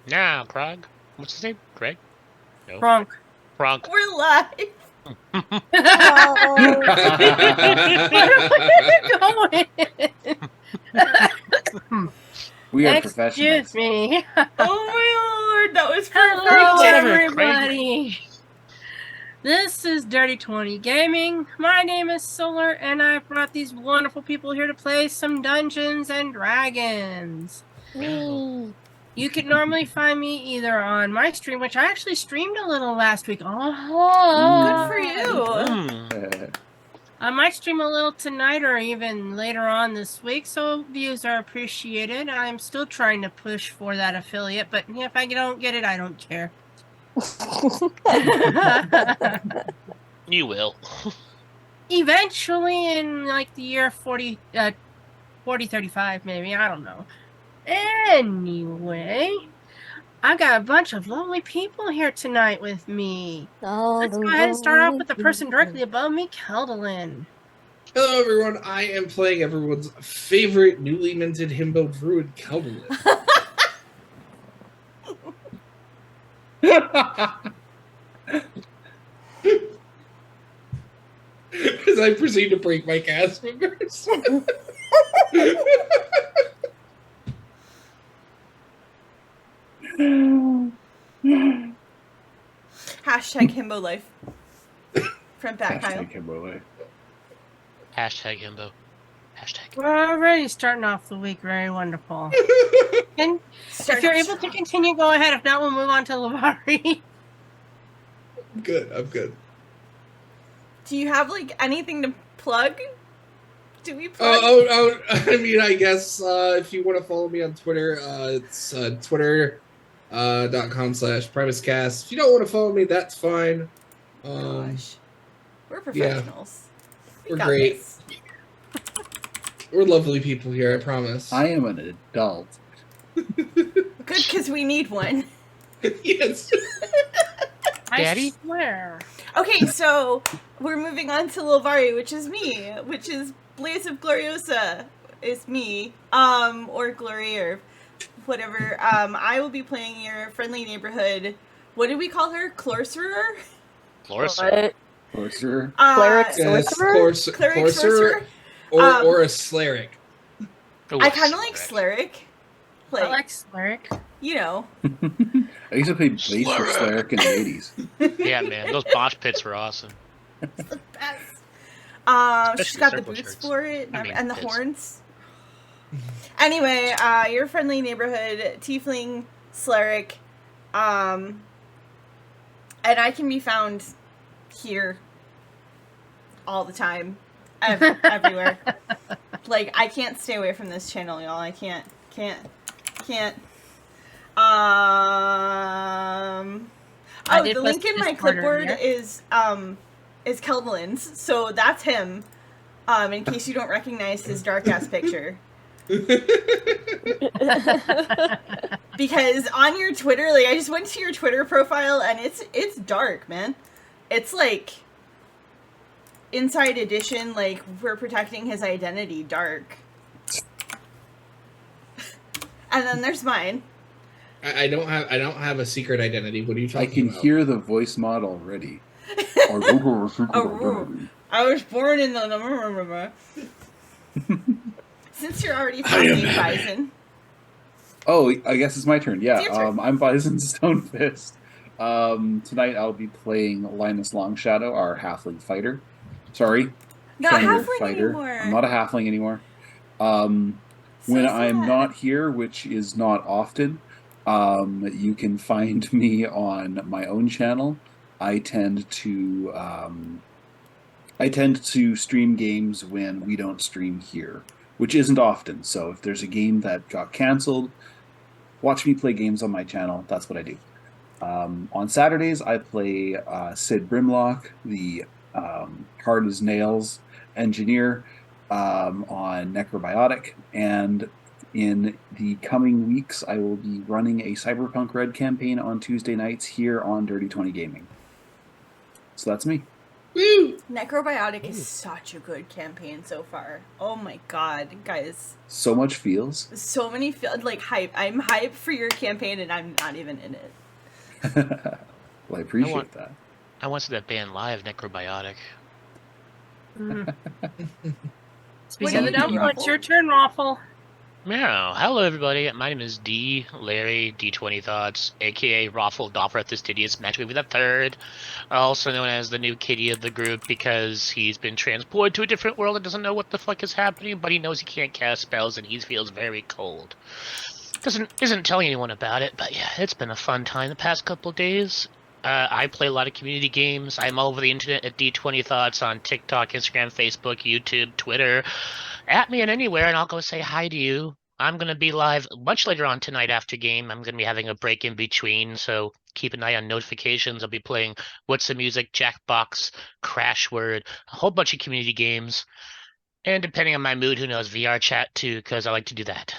Nah, Prague. What's his name? Greg? No. Kronk. Prague. We're live. We are Excuse professionals. me. Oh my lord, that was Hello, perfect. Whatever, everybody. This is Dirty 20 Gaming. My name is Solar, and I brought these wonderful people here to play some Dungeons and Dragons. No. You can normally find me either on my stream, which I actually streamed a little last week. Oh, Good for you. I might stream a little tonight or even later on this week, so views are appreciated. I'm still trying to push for that affiliate, but if I don't get it, I don't care. You will. Eventually, in like the year 4035, maybe, I don't know. Anyway, I've got a bunch of lovely people here tonight with me. Let's go ahead and start off with the person directly above me, Keldalin. Hello, everyone. I am playing everyone's favorite newly minted himbo druid, Kelvin. As I proceed to break my cast members. Hashtag himbo life. From back Hashtag himbo life. Hashtag himbo. Hashtag. We're already starting off the week very wonderful. And if you're able to continue, go ahead. If not, we'll move on to Lavari. I'm good. Do you have like anything to plug? Do we plug? I mean, I guess if you want to follow me on Twitter, it's twitter.com/primuscast. If you don't want to follow me, that's fine. Gosh. We're professionals. Yeah, we're great. This. We're lovely people here, I promise. I am an adult. Good, because we need one. Yes. Daddy? I swear. Okay, so we're moving on to Lavari, which is me, which is Blaze of Gloriosa is me, or Glory, or whatever. I will be playing your friendly neighborhood. What did we call her? Clorcerer? Clorcerer. Closer. Cleric Yes, sorcerer? Cleric sorcerer? or a Slaric. Ooh, I kind of like Slaric. I like Slaric. You know. I used to play bass with Slaric in the 80s. Yeah, man. Those mosh pits were awesome. It's the best. She's Especially got the circle boots shirts. for it, I mean, and the pits. horns. Anyway, your friendly neighborhood tiefling Slaric, and I can be found here all the time, everywhere. Like, I can't stay away from this channel, y'all. I can't. The link in my clipboard is Keldalin's, so that's him. In case you don't recognize his dark ass picture. Because on your Twitter, like, I just went to your Twitter profile and it's dark, man. It's like Inside Edition, like, we're protecting his identity dark. And then there's mine. I don't have a secret identity. What are you talking I can about? hear the voice mod already. I was born in the... Since you're already talking, Bison. Oh, I guess it's my turn. Yeah, It's your turn. I'm Bison Stonefist. Tonight I'll be playing Linus Longshadow, our halfling fighter. Sorry. Not Thunder halfling fighter. anymore. I'm not a halfling anymore. So When sad. I'm not here, which is not often, you can find me on my own channel. I tend to stream games when we don't stream here, which isn't often. So if there's a game that got canceled, watch me play games on my channel. That's what I do. On Saturdays, I play Sid Brimlock, the hard as nails engineer, on Necrobiotic, and in the coming weeks I will be running a Cyberpunk Red campaign on Tuesday nights here on Dirty 20 Gaming. So that's me. Woo! Necrobiotic Ooh. is such a good campaign so far. Oh my god, guys. So much feels. So many like hype. I'm hyped for your campaign and I'm not even in it. Well, I appreciate that. I want to see that band live, Necrobiotic. Speaking of the do you do, devil, it's Raffle? your turn, Raffle. Meow. Hello, everybody. My name is Larry, D20 Thoughts, aka Raffle Doffer Fastidious Matchmaker the Third, also known as the new kitty of the group because he's been transported to a different world and doesn't know what the fuck is happening, but he knows he can't cast spells and he feels very cold. Isn't telling anyone about it, but yeah, it's been a fun time the past couple of days. I play a lot of community games. I'm all over the internet at D20 Thoughts on TikTok, Instagram, Facebook, YouTube, Twitter. At me and anywhere, and I'll go say hi to you. I'm going to be live much later on tonight after game. I'm going to be having a break in between, so keep an eye on notifications. I'll be playing What's the Music, Jackbox, Crash Word, a whole bunch of community games. And depending on my mood, who knows, VR chat too, because I like to do that.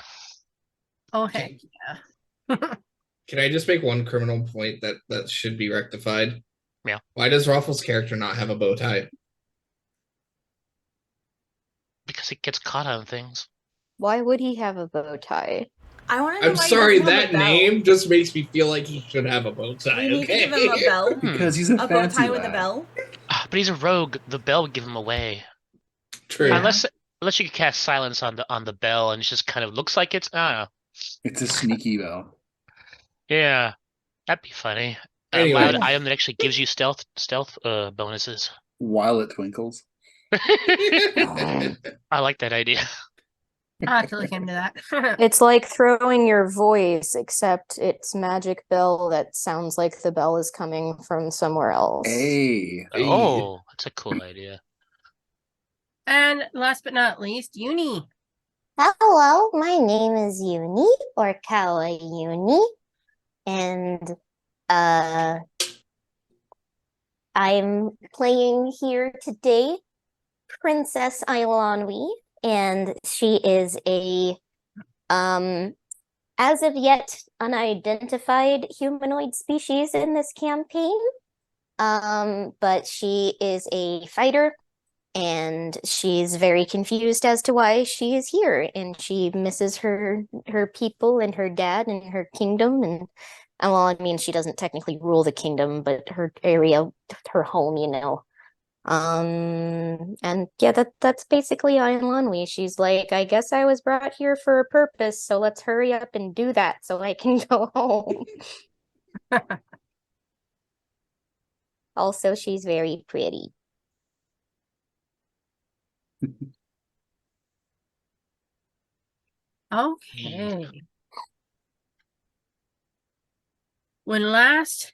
Oh, heck yeah. Can I just make one criminal point that should be rectified? Yeah. Why does Raffle's character not have a bow tie? Because it gets caught on things. Why would he have a bow tie? I want to know I'm why he sorry, doesn't have that a bell. name just makes me feel like he should have a bow tie. We need to Okay. give him a bell. Because he's a A bow fancy tie with a lad. bell. But he's a rogue. The bell would give him away. True. Yeah. Unless you can cast silence on the bell and it just kind of looks like it's I don't know. It's a sneaky bell. Yeah, that'd be funny. A Anyway. loud item that actually gives you stealth bonuses. While it twinkles. I like that idea. I'll have to look into that. It's like throwing your voice, except it's magic bell that sounds like the bell is coming from somewhere else. Hey. Oh, that's a cool idea. And last but not least, Uni. Hello, my name is Uni or Kawa Uni, and I'm playing here today Princess Ailanwi, and she is a as of yet unidentified humanoid species in this campaign. But she is a fighter. And she's very confused as to why she is here, and she misses her people and her dad and her kingdom. And well, I mean, she doesn't technically rule the kingdom, but her area, her home, you know. And yeah, that's basically Ayan Lanwi. She's like, I guess I was brought here for a purpose, so let's hurry up and do that so I can go home. Also, she's very pretty. Okay. When last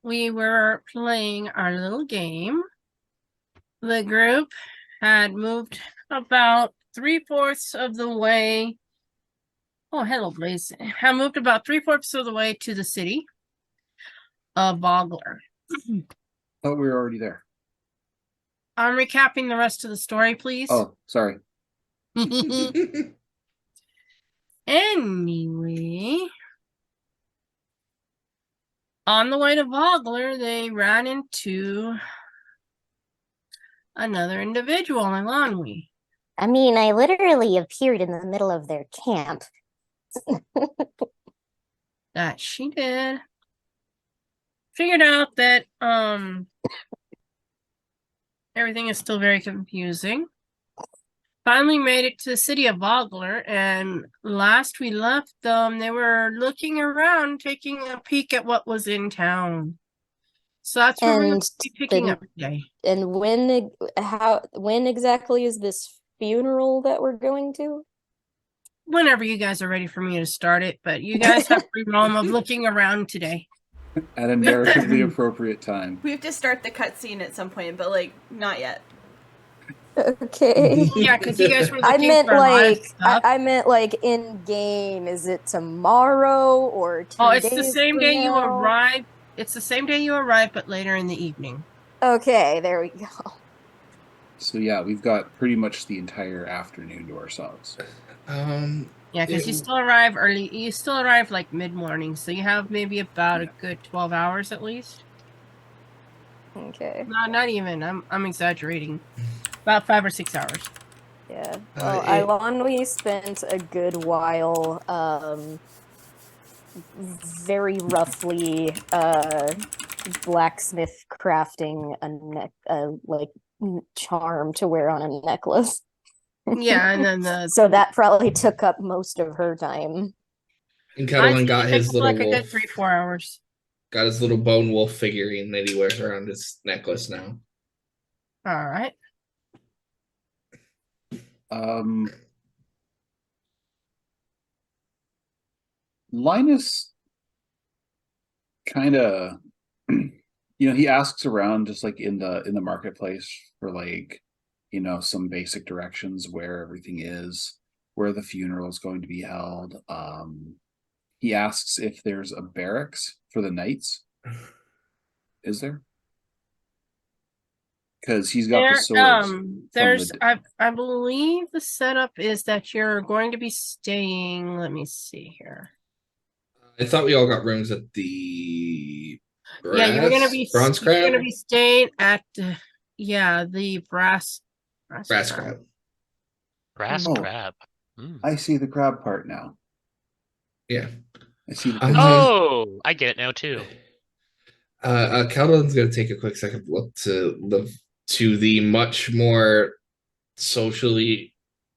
we were playing our little game, the group had moved about 3/4 of the way. Oh, hello, Blaze. Had moved about 3/4 of the way to the city of Vogler. Thought we were already there. I'm recapping the rest of the story, please. Oh, sorry. Anyway, on the way to Vogler, they ran into another individual, Ilanwi. I mean, I literally appeared in the middle of their camp. That she did. Figured out that everything is still very confusing. Finally made it to the city of Vogler, and last we left them, they were looking around, taking a peek at what was in town. So that's where we're going And to be picking the- up today. And when exactly is this funeral that we're going to? Whenever you guys are ready for me to start it, but you guys have free roam of looking around today. At a narratively appropriate time. We have to start the cutscene at some point, but like not yet. Okay. Yeah, because you guys were I looking meant for a lot of like stuff. I meant like in game. Is it tomorrow or 2 Oh, it's the days same from day you now? arrive. It's the same day you arrive, but later in the evening. Okay, there we go. So yeah, we've got pretty much the entire afternoon to ourselves. Yeah, because you Yeah. still arrive early. You still arrive like mid-morning, so you have maybe about a good 12 hours at least. Okay. No, not even. I'm exaggerating. About 5 or 6 hours. Yeah. Well, we spent a good while, very roughly, blacksmith crafting like charm to wear on a necklace. Yeah, and then So that probably took up most of her time. And I'd Kettleman say got it his takes little like a good wolf. 3-4 hours. Got his little bone wolf figurine that he wears around his necklace now. All right. Linus kind of, he asks around just like in the marketplace for like, some basic directions where everything is, where the funeral is going to be held. He asks if there's a barracks for the knights. Is there? Because he's got the swords. There's I believe the setup is that you're going to be staying. Let me see here. I thought we all got rooms at the You're gonna be bronze crab. You're gonna be staying at the brass crab. Brass Oh. crab. I see the crab part now. Yeah. I see the Oh, I get it now too. Keldon's gonna take a quick second look to the much more socially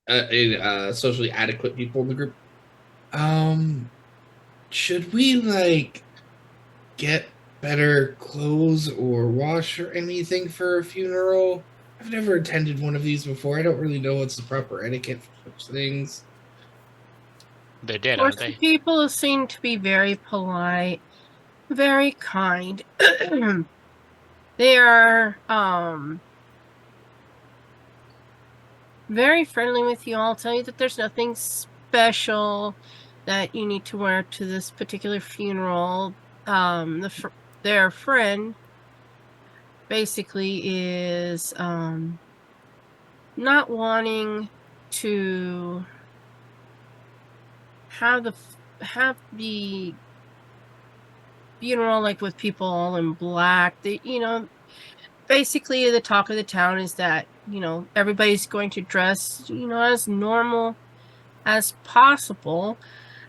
socially adequate people in the group. Should we like get better clothes or wash or anything for a funeral? I've never attended one of these before. I don't really know what's the proper etiquette for such things. They're dead, Of course, aren't they? the people seem to be very polite, very kind. They are very friendly with you. I'll tell you that there's nothing special that you need to wear to this particular funeral. Their friend basically is not wanting to have the funeral like with people all in black. Basically the talk of the town is that everybody's going to dress as normal as possible,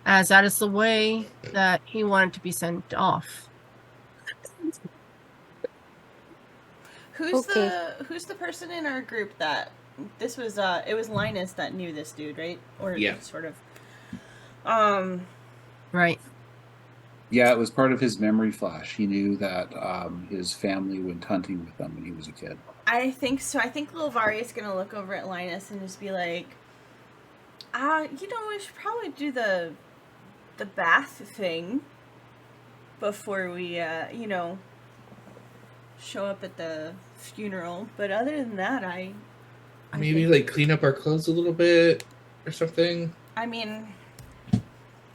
as that is the way that he wanted to be sent off. Who's the person in our group that this was? It was Linus that knew this dude, right? Or yeah, sort of. Right. Yeah, it was part of his memory flash. He knew that his family went hunting with them when he was a kid. I think so. I think Lilvari is gonna look over at Linus and just be like, we should probably do the bath thing before we, show up at the funeral. But other than that, I maybe think, like clean up our clothes a little bit or something. I mean,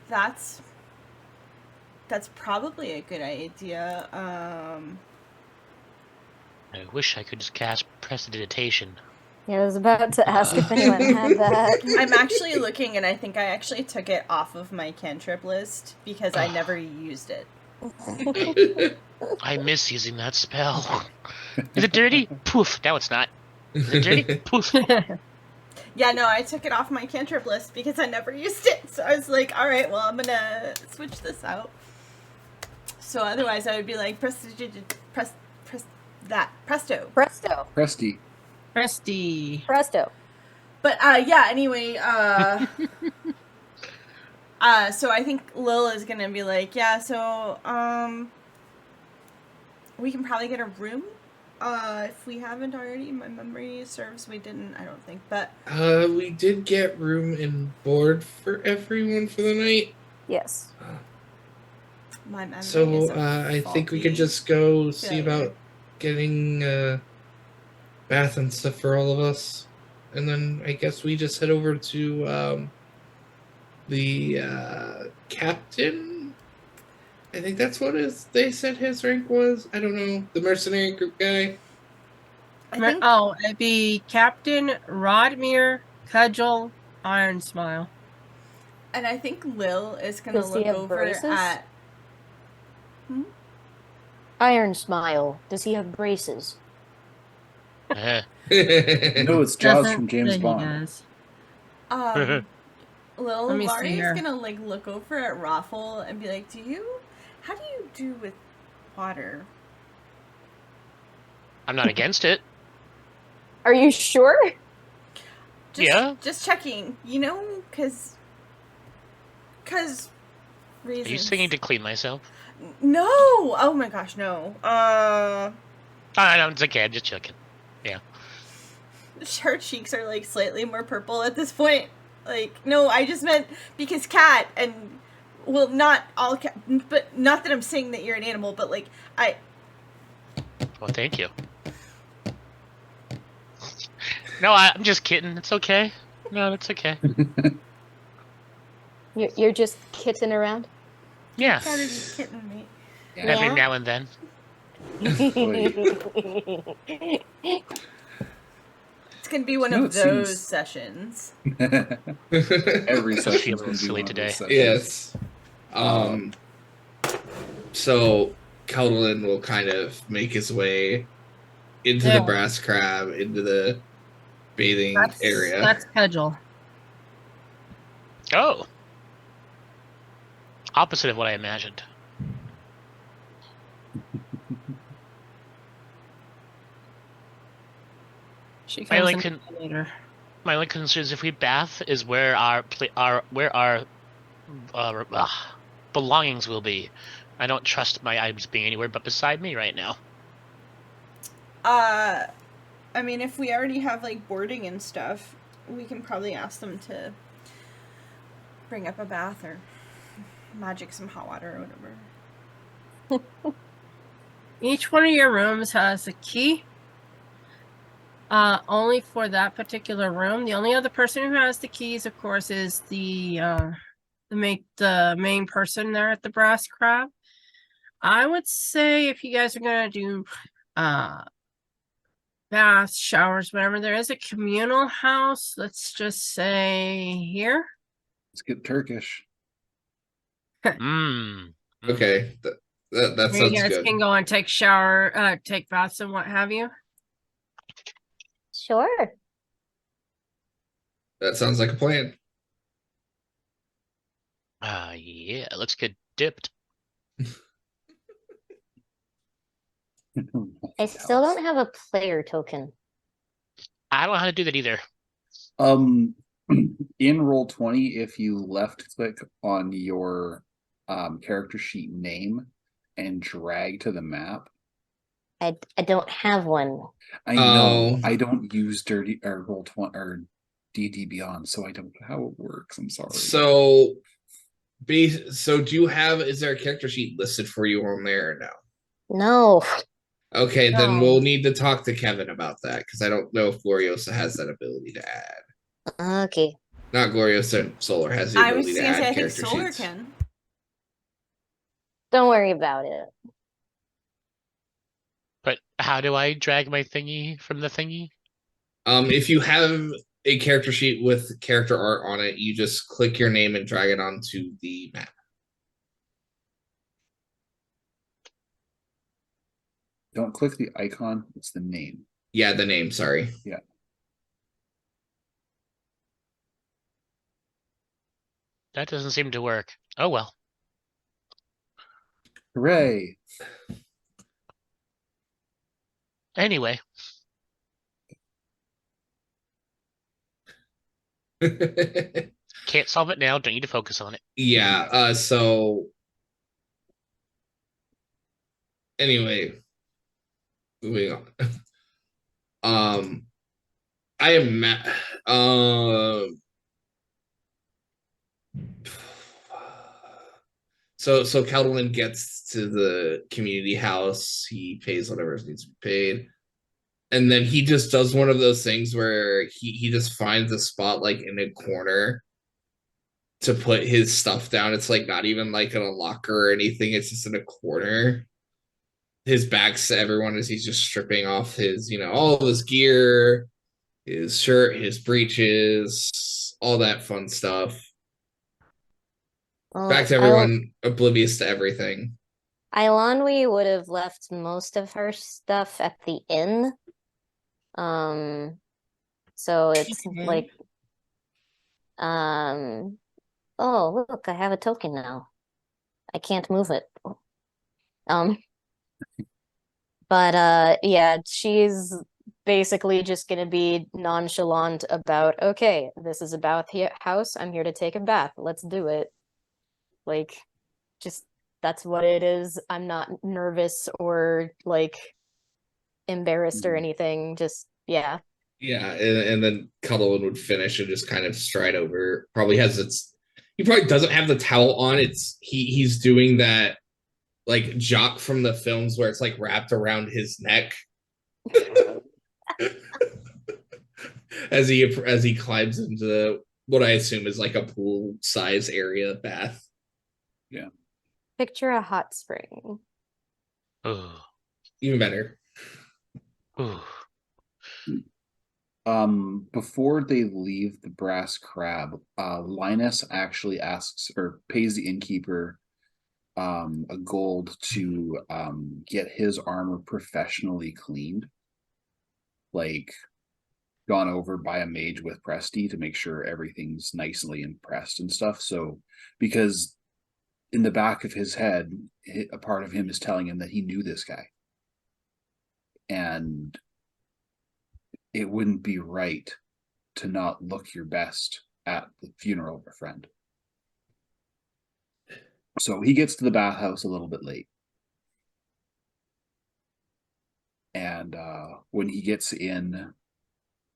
that's probably a good idea. I wish I could just cast prestidigitation. Yeah, I was about to ask if anyone had that. I'm actually looking, and I think I actually took it off of my cantrip list because I never used it. I miss using that spell. Is it dirty? Poof. Now it's not. Is it dirty? Poof. Yeah, no, I took it off my cantrip list because I never used it. So I was like, all right, well, I'm gonna switch this out. So otherwise, I would be like, presto. But anyway, so I think Lil is gonna be like, yeah, so we can probably get a room. If we haven't already, my memory serves we didn't, I don't think, but we did get room and board for everyone for the night. Yes. My memory so I think we could just go see about getting bath and stuff for all of us, and then I guess we just head over to the captain. I think that's what they said his rank was. I don't know. The mercenary group guy. It'd be Captain Rodmere Cudgel Iron Smile. And I think Lil is gonna look over braces? at. Iron Smile. Does he have braces? Eh. No, it's Jaws from Doesn't James say he Bond. does. Little Let me see Laurie is here. gonna like look over at Raffle and be like, how do you do with water? I'm not against it. Are you sure? Just checking, cause Are reasons. you singing to clean myself? No! Oh my gosh, no. No, it's okay. I'm just checking. Yeah. Her cheeks are like slightly more purple at this point. Like, no, I just meant because cat and well, not all cat, but not that I'm saying that you're an animal, but like Well, thank you. No, I'm just kidding. It's okay. No, it's okay. You're just kitten around? Yeah. cat is just kidding me. Every now and then. It's gonna be one of those sessions. Every I session feel is a going little to be silly one of today. those sessions. Yes. So Keldlin will kind of make his way into the brass crab, into the bathing area. That's schedule. Oh. Opposite of what I imagined. She My comes only, in later. my only concern is if we bath is where our belongings will be. I don't trust my items being anywhere but beside me right now. I mean, if we already have like boarding and stuff, we can probably ask them to bring up a bath or magic some hot water or whatever. Each one of your rooms has a key. Only for that particular room. The only other person who has the keys, of course, is the main person there at the Brass Crab. I would say if you guys are gonna do baths, showers, whatever, there is a communal house. Let's just say here. Let's get Turkish. Mmm. Okay, that Where sounds you guys good. can go and take shower, take baths and what have you. Sure. That sounds like a plan. Yeah, let's get dipped. I still don't have a player token. I don't know how to do that either. In Roll20, if you left click on your character sheet name and drag to the map. I don't have one. I know I don't use dirty or Roll20 or D&D Beyond, so I don't know how it works. I'm sorry. So do you have, is there a character sheet listed for you on there or no? No. Okay, No. then we'll need to talk to Kevin about that because I don't know if Gloriosa has that ability to add. Okay. Not Gloriosa, Solar has the I was ability to gonna add say I think character Solar sheets. can. Don't worry about it. But how do I drag my thingy from the thingy? If you have a character sheet with character art on it, you just click your name and drag it onto the map. Don't click the icon, it's the name. Yeah, the name, sorry. Yeah. That doesn't seem to work. Oh well. Hooray. Anyway. Can't solve it now, don't need to focus on it. Yeah, so anyway, moving on. I am so Keldlin gets to the community house, he pays whatever needs to be paid. And then he just does one of those things where he just finds a spot like in a corner to put his stuff down. It's like not even like in a locker or anything, it's just in a corner. His back's to everyone as he's just stripping off his, all of his gear, his shirt, his breeches, all that fun stuff. Well, Back to everyone oblivious to everything. Ilanwi would have left most of her stuff at the inn. So it's Okay. like, oh, look, I have a token now. I can't move it. Um, but yeah, she's basically just gonna be nonchalant about, okay, this is a bath house. I'm here to take a bath. Let's do it. Like, just that's what it is. I'm not nervous or like embarrassed or Mhm. anything. Just yeah. Yeah, and then Cuddlewood would finish and just kind of stride over. Probably has its. He probably doesn't have the towel on. He's doing that like Jock from the films where it's like wrapped around his neck as he climbs into what I assume is like a pool size area bath. Picture a hot spring. Ooh. Even better. Ooh. Before they leave the Brass Crab, Linus actually asks or pays the innkeeper a gold to get his armor professionally cleaned, like gone over by a mage with Presty to make sure everything's nicely impressed and stuff. So, because in the back of his head, a part of him is telling him that he knew this guy, and it wouldn't be right to not look your best at the funeral of a friend. So he gets to the bathhouse a little bit late. And when he gets in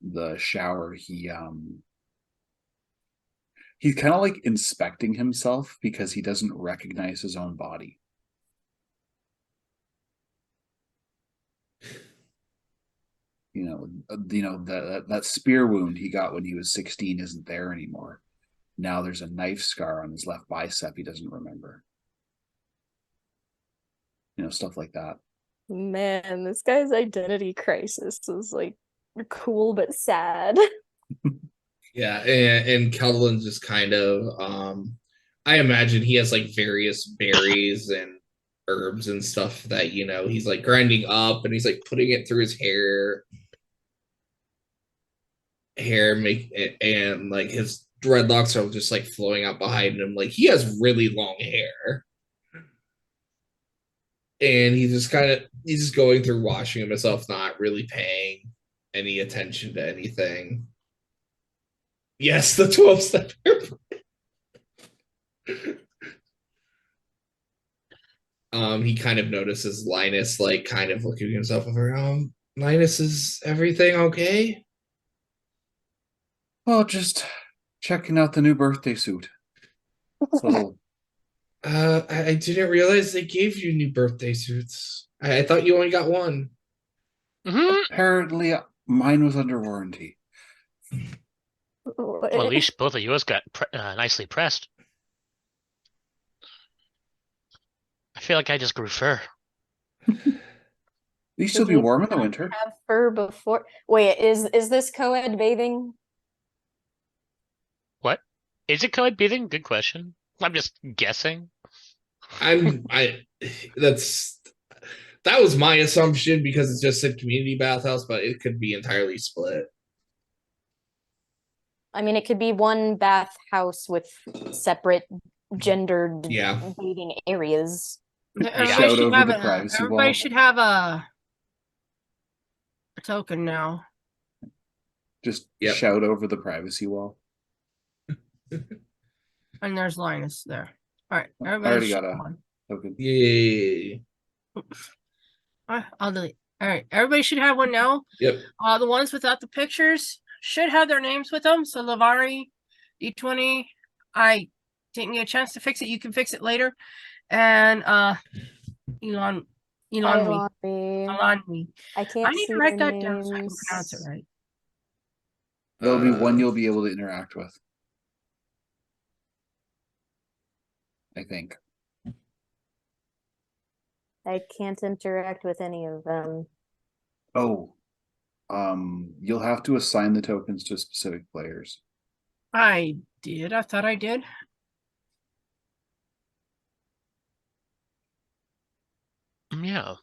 the shower, he's kind of like inspecting himself because he doesn't recognize his own body. That spear wound he got when he was 16 isn't there anymore. Now there's a knife scar on his left bicep he doesn't remember. Stuff like that. Man, this guy's identity crisis is like cool but sad. Yeah, and Keldon's just kind of I imagine he has like various berries and herbs and stuff that he's like grinding up and he's like putting it through his hair make and like his dreadlocks are just like flowing out behind him. Like he has really long hair. And he's just going through washing himself, not really paying any attention to anything. Yes, the 12 step. He kind of notices Linus like kind of looking at himself over. Linus, is everything okay? Oh, just checking out the new birthday suit. It's a little. I didn't realize they gave you new birthday suits. I thought you only got one. Mm-hmm. Apparently, mine was under warranty. Well, at least both of yours got nicely pressed. I feel like I just grew fur. These still be warm in the winter. Have fur before. Wait, is this co-ed bathing? What? Is it co-ed bathing? Good question. I'm just guessing. I that was my assumption because it just said community bathhouse, but it could be entirely split. I mean, it could be one bath house with separate gendered Yeah. bathing areas. Shout over the privacy everybody wall. should have a token now. Just Yep. shout over the privacy wall. And there's Linus there. All right, I everybody already should got a have one. token. Yay. I'll delete. All right, everybody should have one now. Yep. The ones without the pictures should have their names with them. So Lavari, D20. I didn't get a chance to fix it. You can fix it later. And Elon. Ilanwi. I can't I need see to write their that down so I can names. pronounce it right. There'll be one you'll be able to interact with. I think. I can't interact with any of them. Oh. You'll have to assign the tokens to specific players. I did. I thought I did. Yeah.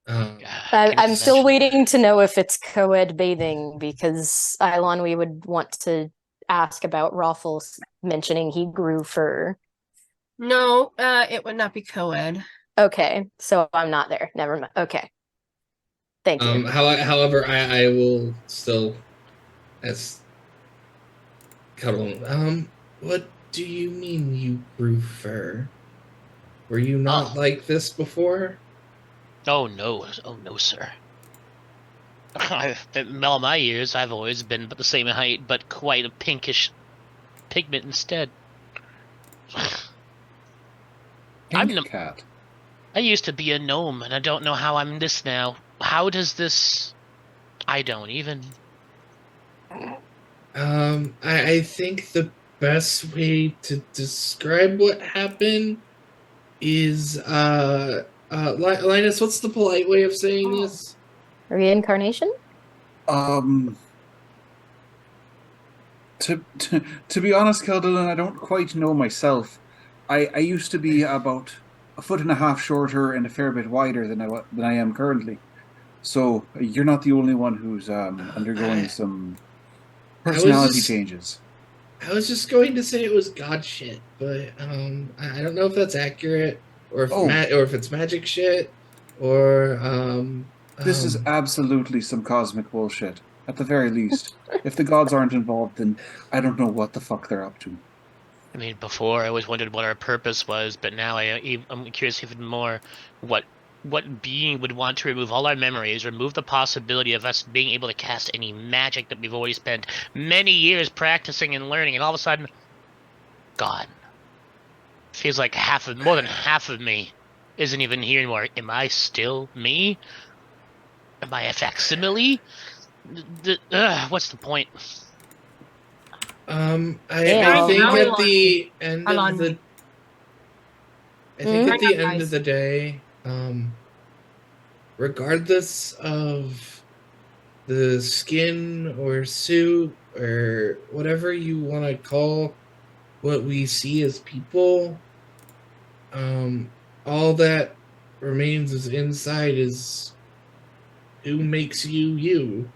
Um, I'm still waiting to know if it's co-ed bathing because Eilon, we would want to ask about Raffles mentioning he grew fur. No, it would not be co-ed. Okay, so I'm not there. Never mind. Okay. Thank you. However, I will still as Cuddle. What do you mean you grew fur? Were you not like this before? Oh no, sir. In all my years, I've always been about the same height, but quite a pinkish pigment instead. Pink cat. I used to be a gnome, and I don't know how I'm this now. How does this? I don't even. I think the best way to describe what happened is Linus, what's the polite way of saying this? Reincarnation? Um, to be honest, Keldon, I don't quite know myself. I used to be about a foot and a half shorter and a fair bit wider than I am currently. So you're not the only one who's undergoing some personality changes. I was just going to say it was god shit, but I don't know if that's accurate or if it's magic shit or This is absolutely some cosmic bullshit. At the very least, if the gods aren't involved, then I don't know what the fuck they're up to. I mean, before I always wondered what our purpose was, but now I'm curious even more what being would want to remove all our memories, remove the possibility of us being able to cast any magic that we've already spent many years practicing and learning, and all of a sudden, gone. Feels like more than half of me isn't even here anymore. Am I still me? Am I a facsimile? What's the point? I think at the end of the at the end of the day, regardless of the skin or suit or whatever you want to call what we see as people, all that remains is inside is who makes you you.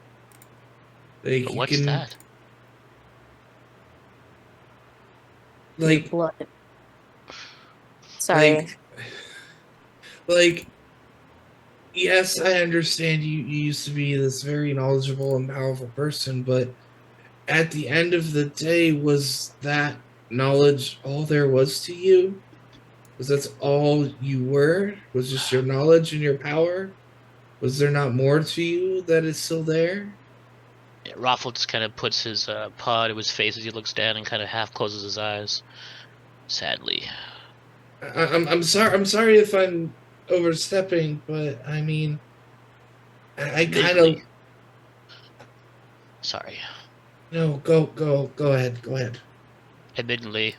Like But you what's can that? Your blood. Sorry. Like yes, I understand you used to be this very knowledgeable and powerful person, but at the end of the day, was that knowledge all there was to you? Was that's all you were? Was just your knowledge and your power? Was there not more to you that is still there? Yeah, Raffle just kind of puts his paw to his face as he looks down and kind of half closes his eyes. Sadly. I'm sorry. I'm sorry if I'm overstepping, but I mean, I kind of. Sorry. No, go ahead. Go ahead. Admittedly,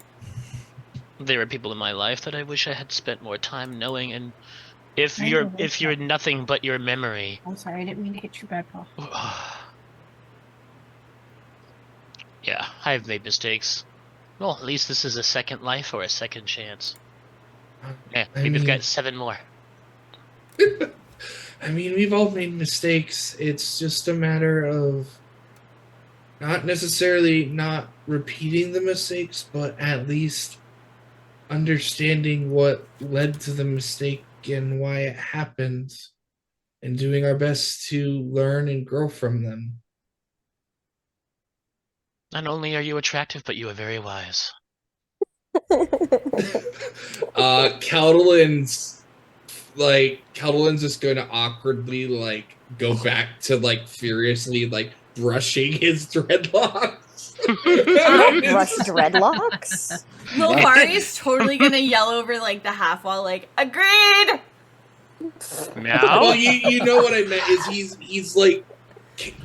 there are people in my life that I wish I had spent more time knowing, and if you're nothing but your memory. I'm sorry, I didn't mean to hit your bad paw. Yeah, I've made mistakes. Well, at least this is a second life or a second chance. Yeah, maybe we've got 7 more. I mean, we've all made mistakes. It's just a matter of not necessarily not repeating the mistakes, but at least understanding what led to the mistake and why it happened, and doing our best to learn and grow from them. Not only are you attractive, but you are very wise. Caldwell's just going to awkwardly go back to furiously brushing his dreadlocks. Don't brush dreadlocks. Lilfari is totally gonna yell over the half wall, agreed. Now? Well, you know what I meant is he's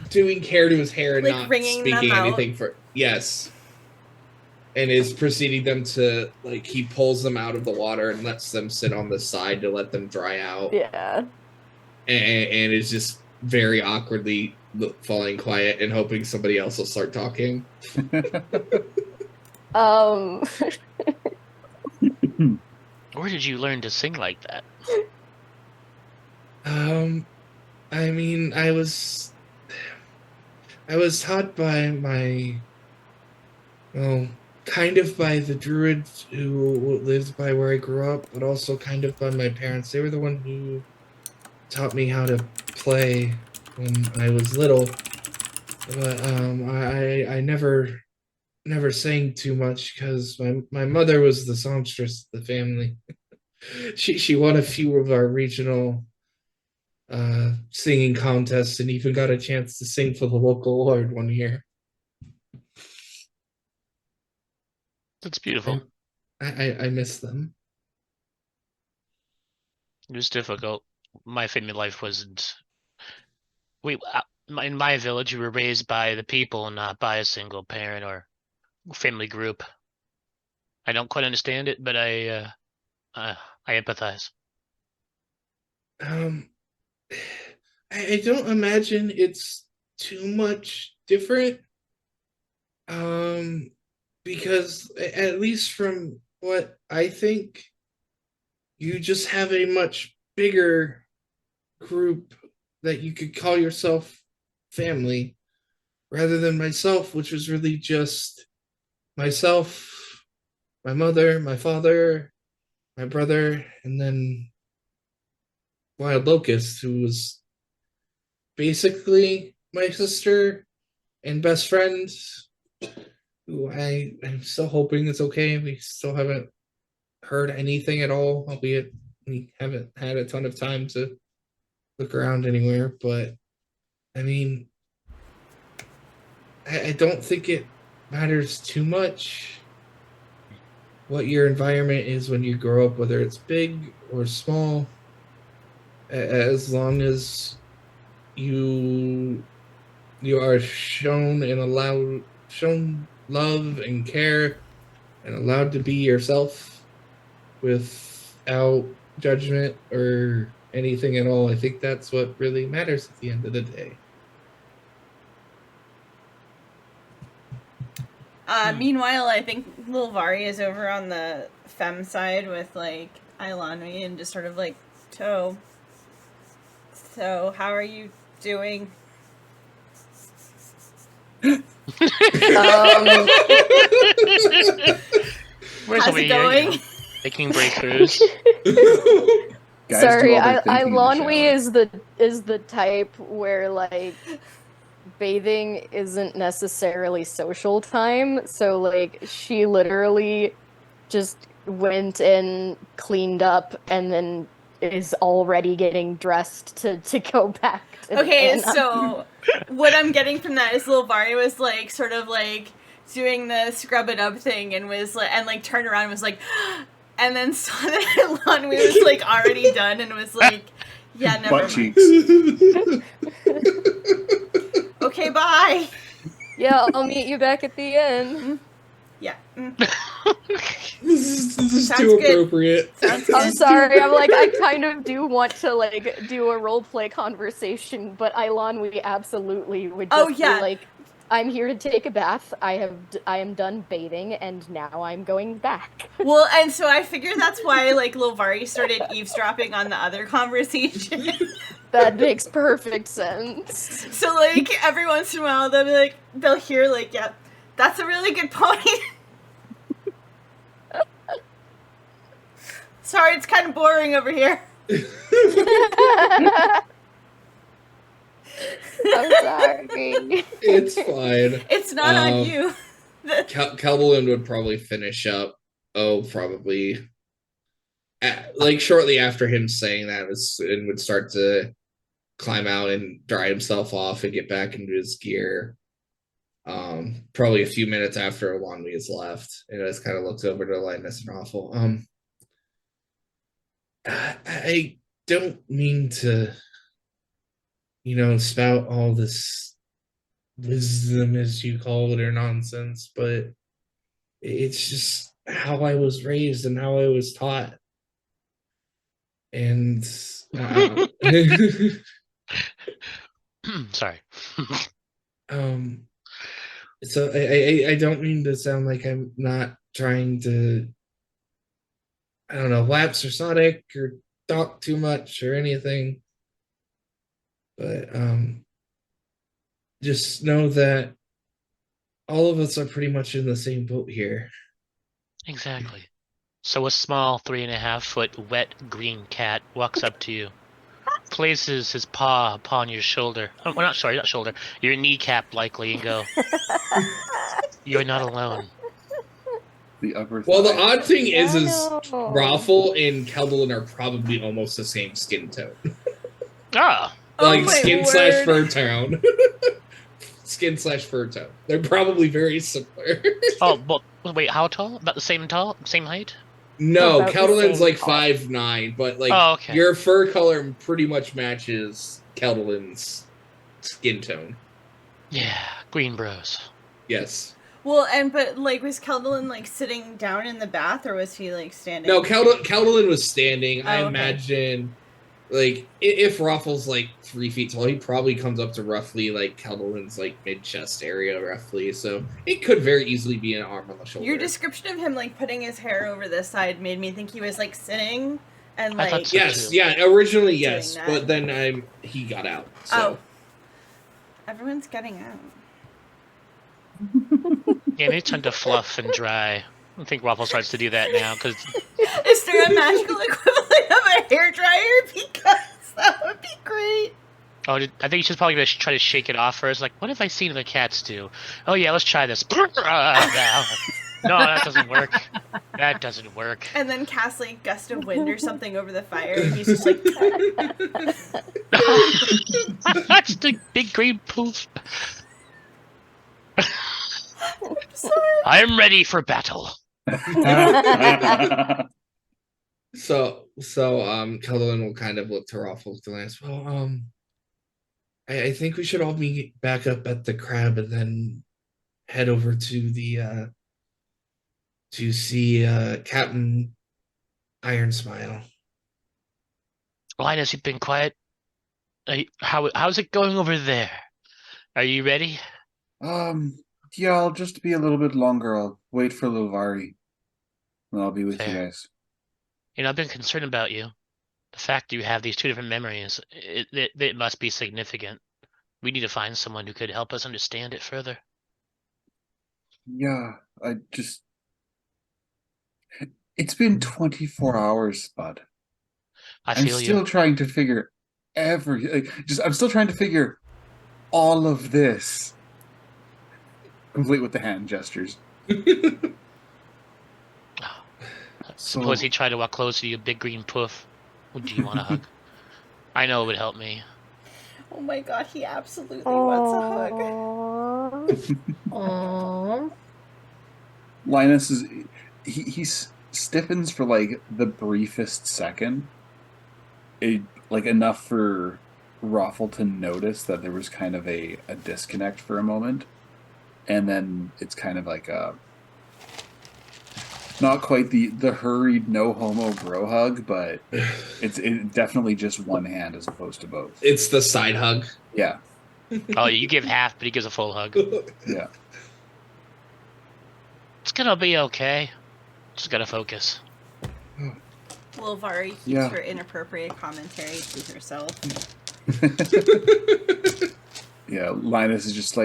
doing hair to his hair and not speaking anything for yes. And is proceeding them to he pulls them out of the water and lets them sit on the side to let them dry out. Yeah. And is just very awkwardly falling quiet and hoping somebody else will start talking. Where did you learn to sing like that? I mean, I was taught by my, well, kind of by the druid who lives by where I grew up, but also kind of by my parents. They were the one who taught me how to play when I was little. But I never sang too much because my mother was the songstress of the family. She won a few of our regional singing contests and even got a chance to sing for the local award one year. That's beautiful. I miss them. It was difficult. My family life wasn't. In my village, we were raised by the people, not by a single parent or family group. I don't quite understand it, but I empathize. Um, I don't imagine it's too much different. Um, because at least from what I think, you just have a much bigger group that you could call yourself family rather than myself, which was really just myself, my mother, my father, my brother, and then Wild Locust, who was basically my sister and best friend, who I'm still hoping it's okay. We still haven't heard anything at all, albeit we haven't had a ton of time to look around anywhere. But I mean, I don't think it matters too much what your environment is when you grow up, whether it's big or small, as long as you are shown love and care and allowed to be yourself without judgment or anything at all. I think that's what really matters at the end of the day. Meanwhile, I think Lil Vari is over on the fem side with like Ailani and just sort of like, so how are you doing? Where's How's over it here, going? making breakthroughs? Guys Sorry, do all their thinking in the Ilonwi shower. is the type where like bathing isn't necessarily social time. So like she literally just went and cleaned up and then is already getting dressed to go back to Okay, Anna. so what I'm getting from that is Lil Vari was like sort of like doing the scrub it up thing and was like and like turned around and was like and then saw that Lonwy was like already done and was like, yeah, never Butt mind. cheeks. Okay, bye. Yeah, I'll meet you back at the end. Yeah. This is Sounds too good. appropriate. Sounds I'm good. sorry, I'm like, I kind of do want to like do a role play conversation, but Ilonwi absolutely would just Oh, yeah. be like, I'm here to take a bath. I am done bathing, and now I'm going back. Well, and so I figure that's why like Lil Vari started eavesdropping on the other conversation. That makes perfect sense. So like every once in a while they'll hear like, yeah, that's a really good point. Sorry, it's kind of boring over here. I'm sorry. It's fine. It's not on you. Kelbalin would probably finish up. Oh, probably like shortly after him saying that, and would start to climb out and dry himself off and get back into his gear. Probably a few minutes after Alonwi is left, and just kind of looks over to Linus and Raffle. I don't mean to, spout all this wisdom, as you call it, or nonsense, but it's just how I was raised and how I was taught. And Sorry. So I don't mean to sound like I'm not trying to I don't know, lapse or Sonic or talk too much or anything. But just know that all of us are pretty much in the same boat here. Exactly. So a small 3.5-foot wet green cat walks up to you, places his paw upon your shoulder. Oh, well, not shoulder. Your kneecap likely, and go, "You're not alone." The upper Well, the thigh. odd thing is No. Raffle and Keldalin are probably almost the same skin tone. Ah, Oh Like my skin slash word. fur tone. Skin slash fur tone. They're probably very similar. oh, but wait, how tall? About the same same height? No, About the Keldalin's same like tall. 5'9", but like Oh, okay. your fur color pretty much matches Keldalin's skin tone. Yeah, green bros. Yes. Well, but like, was Keldalin like sitting down in the bath, or was he like standing? No, Keldalin was standing. I okay. imagine, like, if Ruffle's like 3 feet tall, he probably comes up to roughly like Keldalin's like mid chest area, roughly. So it could very easily be an arm on the shoulder. Your description of him like putting his hair over this side made me think he was like sitting and I thought like. so. Yes, too. yeah, originally Doing yes, that. but then he got out. So. Oh. Everyone's getting out. Yeah, they tend to fluff and dry. I think Waffle starts to do that now because Is there a magical equivalent of a hairdryer? Because that would be great. I think she's probably gonna try to shake it off first. Like, what have I seen other cats do? Oh yeah, let's try this. No, that doesn't work. That doesn't work. And then cast like gust of wind or something over the fire, and he's just like. That's the big green poof. Sorry. I am ready for battle. So Keldalin will kind of look to Raffle with the lance. Well, I think we should all meet back up at the crab and then head over to the to see Captain Iron Smile. Linus, you've been quiet. How's it going over there? Are you ready? Yeah, I'll just be a little bit longer. I'll wait for Lovari. And I'll be with you Fair. guys. You know, I've been concerned about you. The fact you have these two different memories, it must be significant. We need to find someone who could help us understand it further. Yeah, it's been 24 hours, bud. I I'm feel still you. trying to figure I'm still trying to figure all of this. Complete with the hand gestures. Suppose he tried to walk closer to you, big green poof. Do you want a hug? I know it would help me. Oh my god, he absolutely wants a hug. Aww. Linus he stiffens for like the briefest second. Like enough for Raffle to notice that there was kind of a disconnect for a moment. And then it's kind of like not quite the hurried no homo bro hug, but it's definitely just one hand as opposed to both. It's the side hug. Yeah. Oh, you give half, but he gives a full hug. Yeah. It's gonna be okay. Just gotta focus. Lovari keeps her inappropriate commentary to herself. Yeah, Linus is just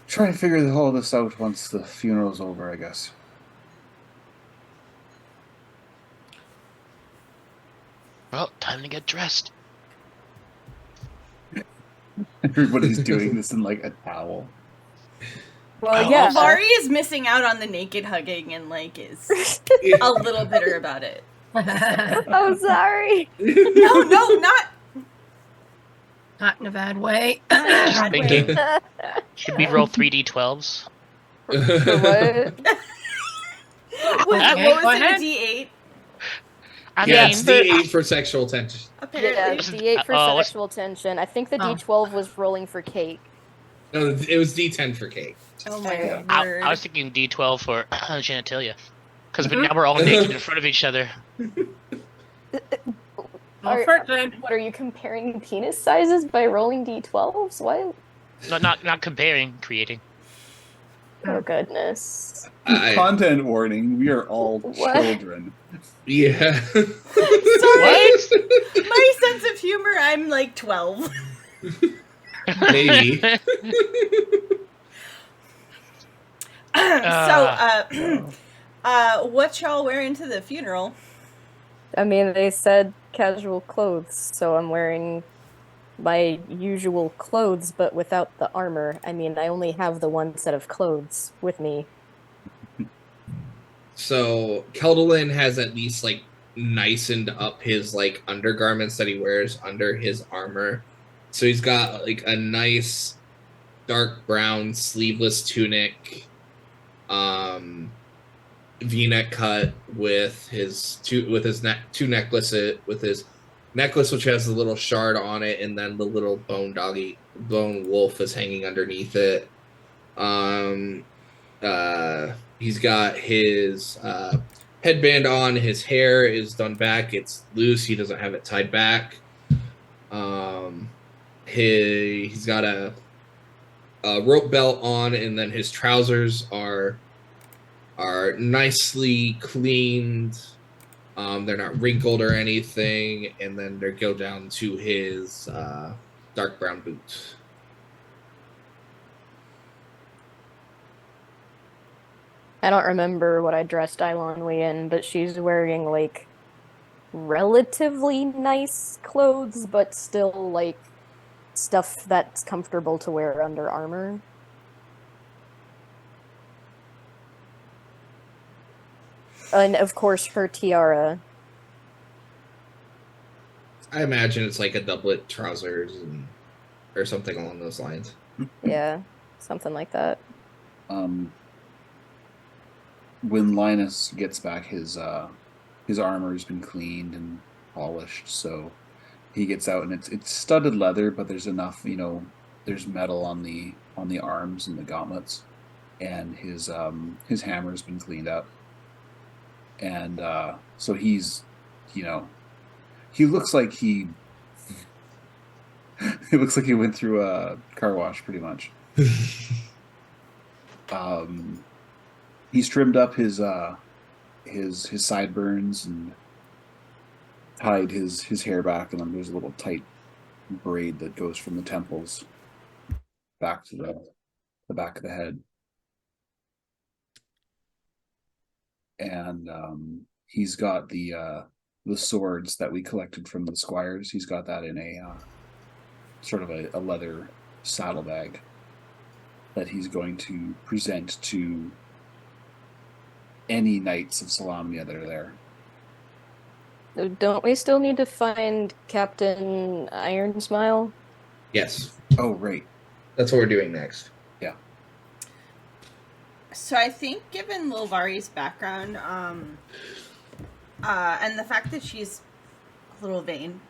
trying to figure all this out once the funeral's over, I guess. Well, time to get dressed. Everybody's doing this in like a towel. Well, yeah. Lovari is missing out on the naked hugging and like is a little bitter about it. Oh, sorry. No, not. Not in a bad way. Just thinking, should we roll 3d12s? What? What Okay, was go it? A ahead. D8? I Yeah, mean, it's D8 for sexual tension. Apparently. Yeah, D8 for Oh, what's- sexual tension. I think the Oh. D12 was rolling for cake. No, it was D10 for cake. Oh my Okay. word. I was thinking d12 for genitalia. Because now we're all naked in front of each other. Go for it then. What are you comparing penis sizes by rolling D12s? What? Not comparing, creating. Oh goodness. Content warning: we are all What? children. Yeah. Sorry. What? My sense of humor, I'm like 12. Maybe. What y'all wearing to the funeral? I mean, they said casual clothes, so I'm wearing my usual clothes, but without the armor. I mean, I only have the one set of clothes with me. So Keldalin has at least like nicened up his like undergarments that he wears under his armor. So he's got like a nice dark brown sleeveless tunic, um, V-neck cut with his two necklaces with his necklace which has the little shard on it, and then the little bone wolf is hanging underneath it. Um, he's got his headband on. His hair is done back. It's loose. He doesn't have it tied back. Um, he's got a rope belt on, and then his trousers are nicely cleaned. They're not wrinkled or anything, and then they go down to his dark brown boots. I don't remember what I dressed Eilonwy in, but she's wearing like relatively nice clothes, but still like stuff that's comfortable to wear under armor. And of course, her tiara. I imagine it's like a doublet trousers or something along those lines. Yeah, something like that. When Linus gets back, his armor has been cleaned and polished, so he gets out, and it's studded leather, but there's enough, there's metal on the arms and the gauntlets, and his hammer's been cleaned up, and so he's, he looks like he it looks like he went through a car wash pretty much. He's trimmed up his sideburns and tied his hair back, and then there's a little tight braid that goes from the temples back to the back of the head. And he's got the swords that we collected from the squires. He's got that in a sort of a leather saddlebag that he's going to present to any knights of Salamnia that are there. Don't we still need to find Captain Ironsmile? Yes, Oh, right. that's what we're doing next. Yeah. So I think, given Lilvari's background, and the fact that she's a little vain,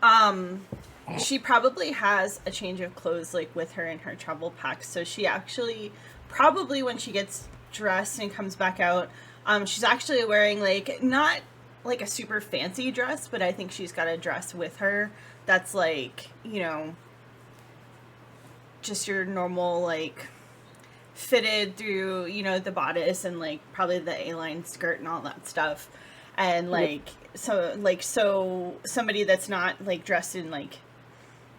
she probably has a change of clothes like with her in her travel pack. So she actually probably, when she gets dressed and comes back out, she's actually wearing like not like a super fancy dress, but I think she's got a dress with her that's like, just your normal like fitted through, the bodice and like probably the A-line skirt and all that stuff. And like so somebody that's not like dressed in like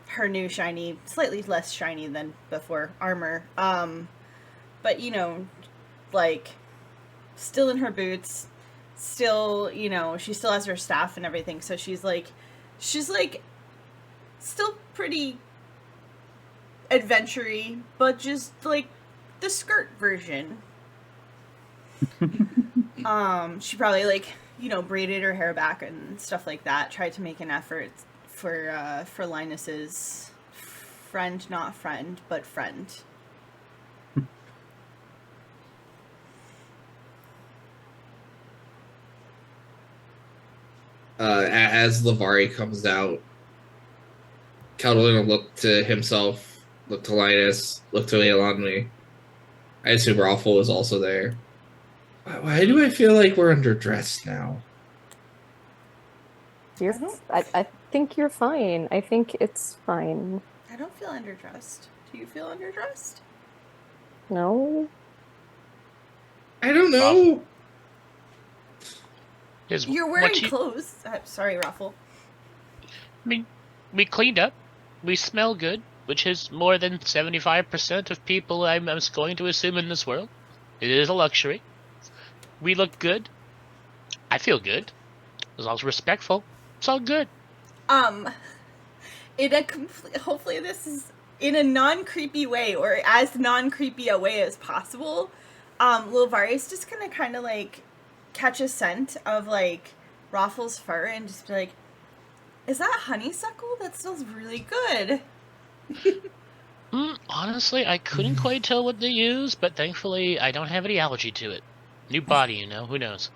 her new shiny, slightly less shiny than before armor, but like still in her boots, still, she still has her staff and everything, so she's like still pretty adventure-y, but just like the skirt version. She probably like, braided her hair back and stuff like that, tried to make an effort for Linus's friend, not friend, but friend. As Lavari comes out, Keldalin will look to himself, look to Linus, look to Eilonwy. I assume Raffle is also there. Why do I feel like we're underdressed now? I think you're fine. I think it's fine. I don't feel underdressed. Do you feel underdressed? No? I don't know. You're wearing clothes. Sorry, Raffle. I mean, we cleaned up. We smell good, which is more than 75% of people I'm going to assume in this world. It is a luxury. We look good. I feel good. As long as we're respectful, it's all good. Hopefully this is in a non-creepy way, or as non-creepy a way as possible. Lilvari's just gonna kind of like catch a scent of like Raffle's fur and just be like, is that honeysuckle? That smells really good. Honestly, I couldn't quite tell what they use, but thankfully I don't have any allergy to it. New body, you know, who knows?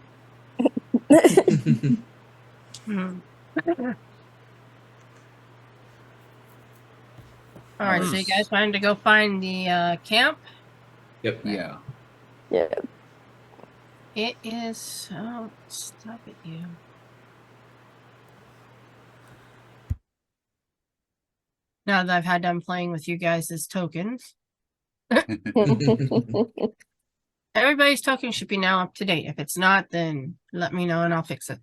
Hmm. All right, so you guys planning to go find the camp? Yep. Yeah. Yeah. It is so stop it, you. Now that I've had done playing with you guys as tokens, everybody's token should be now up to date. If it's not, then let me know and I'll fix it.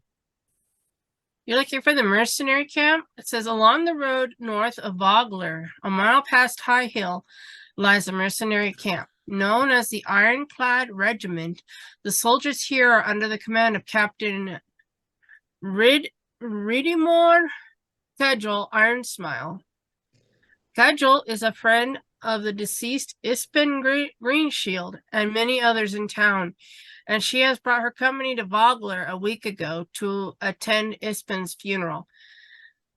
You're looking for the mercenary camp? It says along the road north of Vogler, a mile past High Hill, lies a mercenary camp. Known as the Ironclad Regiment, the soldiers here are under the command of Captain Ridimore Cudgel Ironsmile. Cudgel is a friend of the deceased Ispin Greenshield and many others in town, and she has brought her company to Vogler a week ago to attend Ispin's funeral.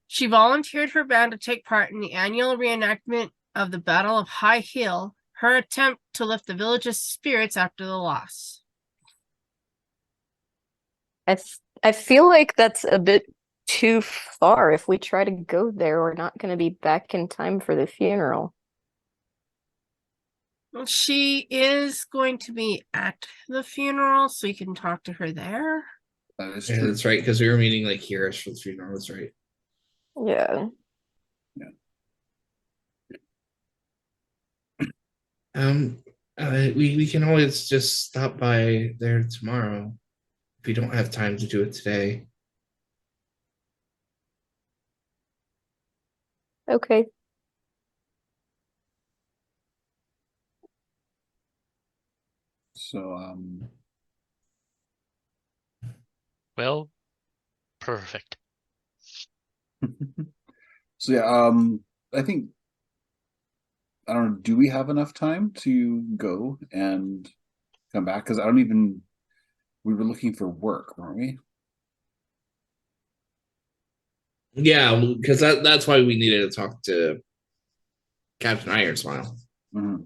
She volunteered her band to take part in the annual reenactment of the Battle of High Hill, her attempt to lift the village's spirits after the loss. I feel like that's a bit too far. If we try to go there, we're not going to be back in time for the funeral. Well, she is going to be at the funeral, so you can talk to her there. That is Yeah, true. that's right, because we were meeting like here for the funeral. That's right. Yeah. We can always just stop by there tomorrow if we don't have time to do it today. Okay. So, Well, perfect. so yeah, I think I don't know. Do we have enough time to go and come back? Because I don't even. We were looking for work, weren't we? Yeah, because that's why we needed to talk to Captain Ironsmile. Mm-hmm.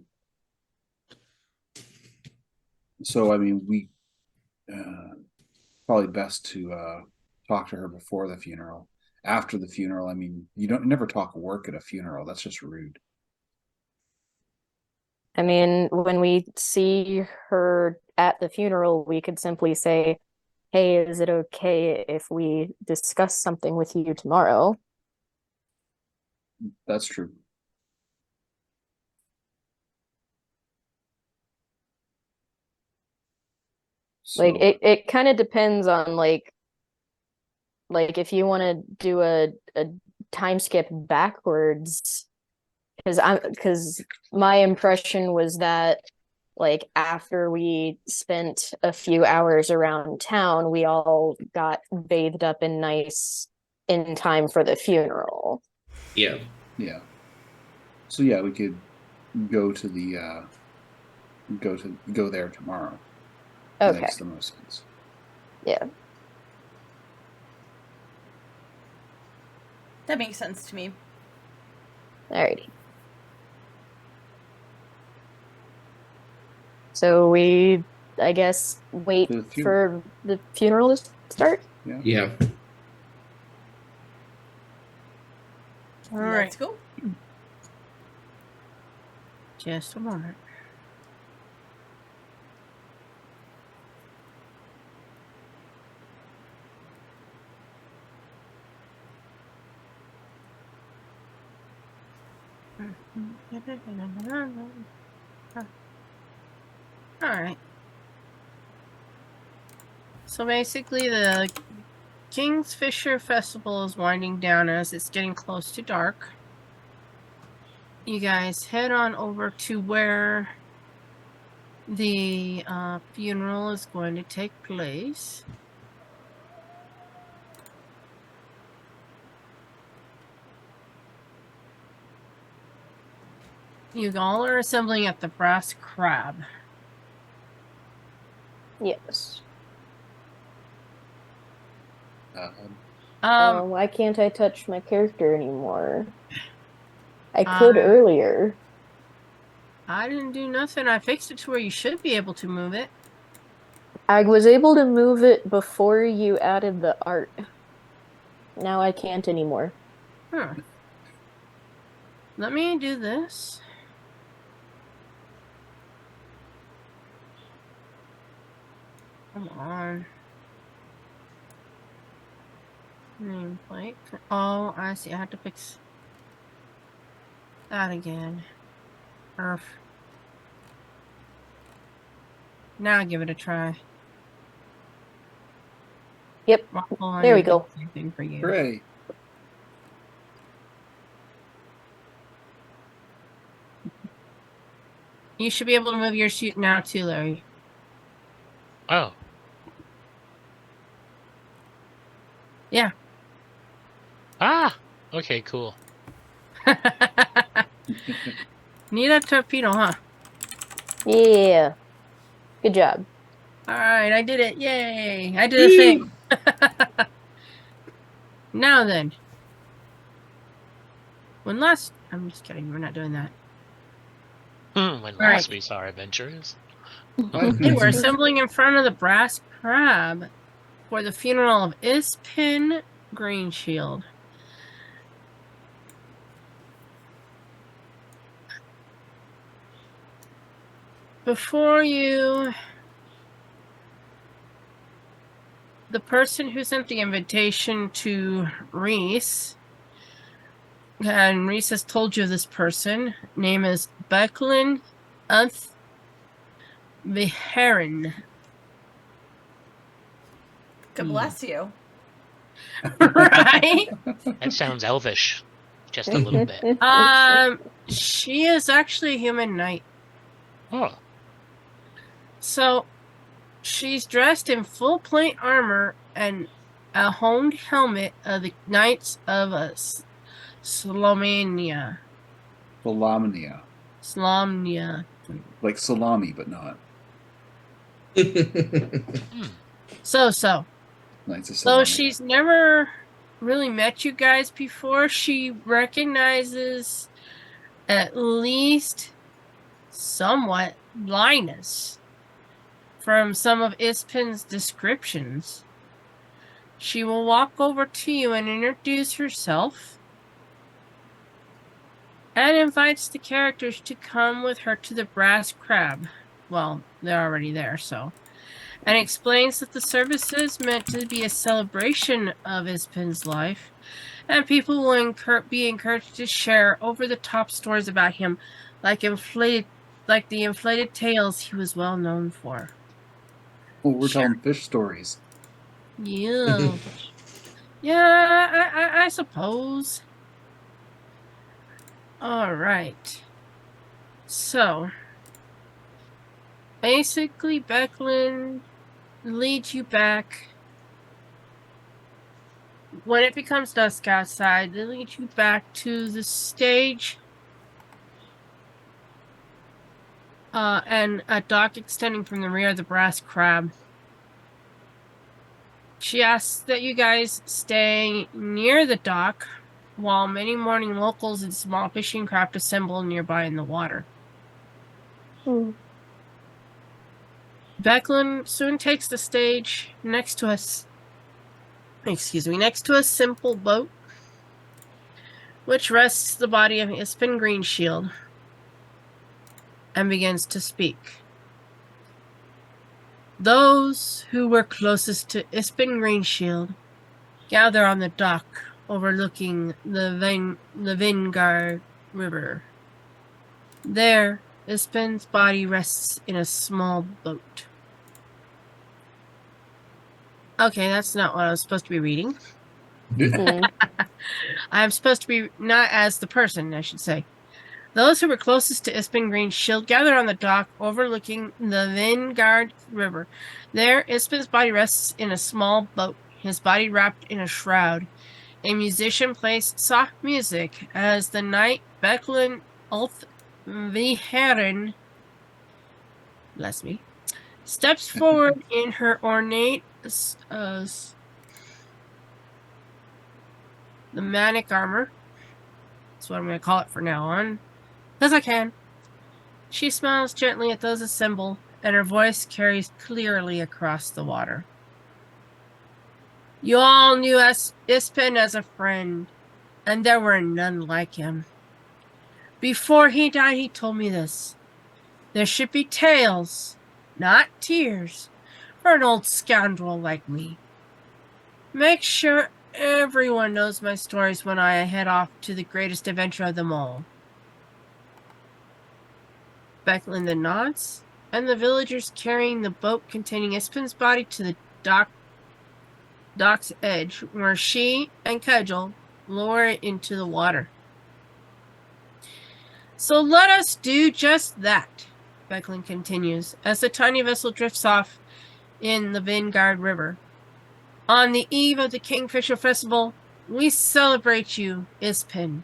So I mean, we probably best to talk to her before the funeral. After the funeral, I mean, you don't never talk work at a funeral. That's just rude. I mean, when we see her at the funeral, we could simply say, hey, is it okay if we discuss something with you tomorrow? That's true. Like So, it kind of depends on like if you want to do a time skip backwards, because my impression was that like after we spent a few hours around town, we all got bathed up in nice in time for the funeral. Yeah. yeah. So yeah, we could go to the go there tomorrow. That Okay. makes the most sense. Yeah. That makes sense to me. Alrighty. So we, I guess, wait for the funeral to start? Yeah. All right. Let's go. Just a moment. All right. So basically, the Kingsfisher Festival is winding down as it's getting close to dark. You guys head on over to where the funeral is going to take place. You all are assembling at the Brass Crab. Yes. Um, Why can't I touch my character anymore? I could I- earlier. I didn't do nothing. I fixed it to where you should be able to move it. I was able to move it before you added the art. Now I can't anymore. Huh. Let me do this. Come on. Nameplate. Oh, I see. I have to fix that again. Earth. Now give it a try. Yep. Waffle, There we I did go. the same thing for you. Hooray. You should be able to move your shoot now too, Larry. Oh. Yeah. Ah! Okay, cool. Need a torpedo, huh? Yeah. Good job. Alright, I did it. Yay! I did a thing. Now then. I'm just kidding, we're not doing that. When last Alright. we saw our adventures. Okay, we're assembling in front of the Brass Crab for the funeral of Ispin Greenshield. Before you, the person who sent the invitation to Reese, and Reese has told you this person, name is Becklin Uth Viharin. God bless you. Right? That sounds elvish. Just a little bit. She is actually a human knight. Oh. So she's dressed in full plate armor and a honed helmet of the Knights of Slomania. Salamania. Slomnia. Like salami, but not. So. Knights of Though Salamia. she's never really met you guys before, she recognizes at least somewhat Linus from some of Ispin's descriptions. She will walk over to you and introduce herself and invites the characters to come with her to the Brass Crab. Well, they're already there, so. And explains that the service is meant to be a celebration of Ispin's life, and people will be encouraged to share over-the-top stories about him, like the inflated tales he was well known for. Oh, we're telling fish stories. Yeah. Yeah, I suppose. All right. So, basically, Becklin leads you back. When it becomes dusk outside, they lead you back to the stage. And a dock extending from the rear of the Brass Crab. She asks that you guys stay near the dock while many morning locals and small fishing craft assemble nearby in the water. Becklin soon takes the stage next to us. Next to a simple boat, which rests the body of Ispin Greenshield, and begins to speak. Those who were closest to Ispin Greenshield gather on the dock overlooking the Vingar River. There, Ispin's body rests in a small boat. Okay, that's not what I was supposed to be reading. Mm. I'm supposed to be not as the person, I should say. Those who were closest to Ispin Green's shield gathered on the dock overlooking the Vingard River. There, Ispin's body rests in a small boat, his body wrapped in a shroud. A musician plays soft music as the knight Becklin Ulf Viheren, bless me, steps forward in her ornate the manic armor. That's what I'm going to call it for now on, because I can. She smiles gently at those assembled, and her voice carries clearly across the water. You all knew Ispin as a friend, and there were none like him. Before he died, he told me this. There should be tales, not tears, for an old scoundrel like me. Make sure everyone knows my stories when I head off to the greatest adventure of them all. Becklinda nods, and the villagers carrying the boat containing Ispin's body to the dock's edge, where she and Cudgel lower it into the water. So let us do just that, Becklin continues, as the tiny vessel drifts off in the Vingard River. On the eve of the Kingfisher Festival, we celebrate you, Ispin.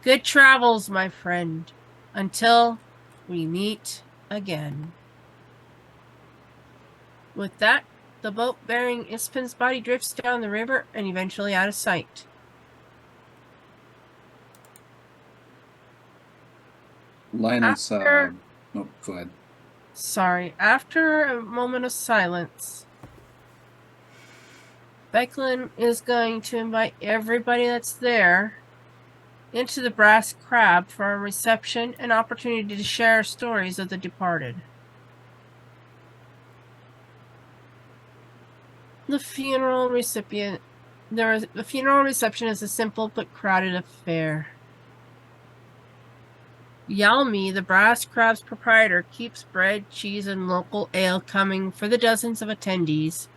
Good travels, my friend, until we meet again. With that, the boat bearing Ispin's body drifts down the river and eventually out of sight. Linus, After- no, go ahead. Sorry, after a moment of silence, Becklin is going to invite everybody that's there into the Brass Crab for a reception and opportunity to share stories of the departed. The funeral reception is a simple but crowded affair. Yalmi, the Brass Crab's proprietor, keeps bread, cheese, and local ale coming for the dozens of attendees.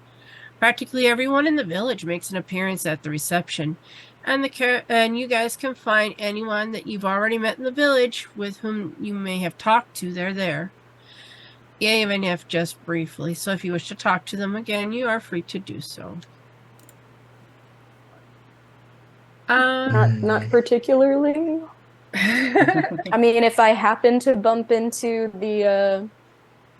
Practically everyone in the village makes an appearance at the reception, and you guys can find anyone that you've already met in the village with whom you may have talked to. They're there, even if just briefly. So if you wish to talk to them again, you are free to do so. Not particularly. I mean, if I happen to bump into the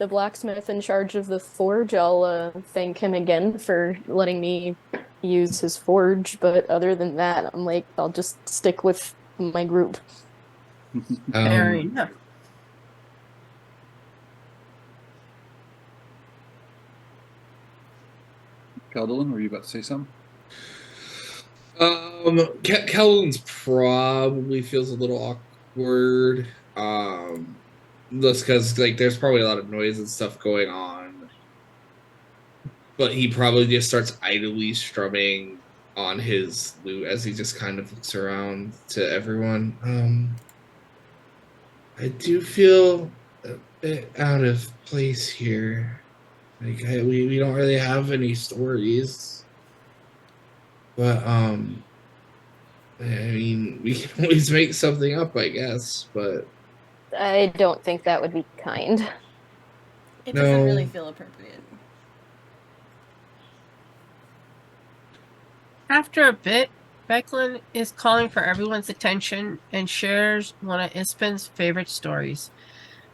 blacksmith in charge of the forge, I'll thank him again for letting me use his forge. But other than that, I'm like, I'll just stick with my group. Fair enough. Keldolin, were you about to say something? Kellen's probably feels a little awkward. Just because like there's probably a lot of noise and stuff going on. But he probably just starts idly strumming on his lute as he just kind of looks around to everyone. I do feel a bit out of place here. Like we don't really have any stories. But I mean, we can always make something up, I guess. But I don't think that would be kind. It No. doesn't really feel appropriate. After a bit, Becklin is calling for everyone's attention and shares one of Ispin's favorite stories.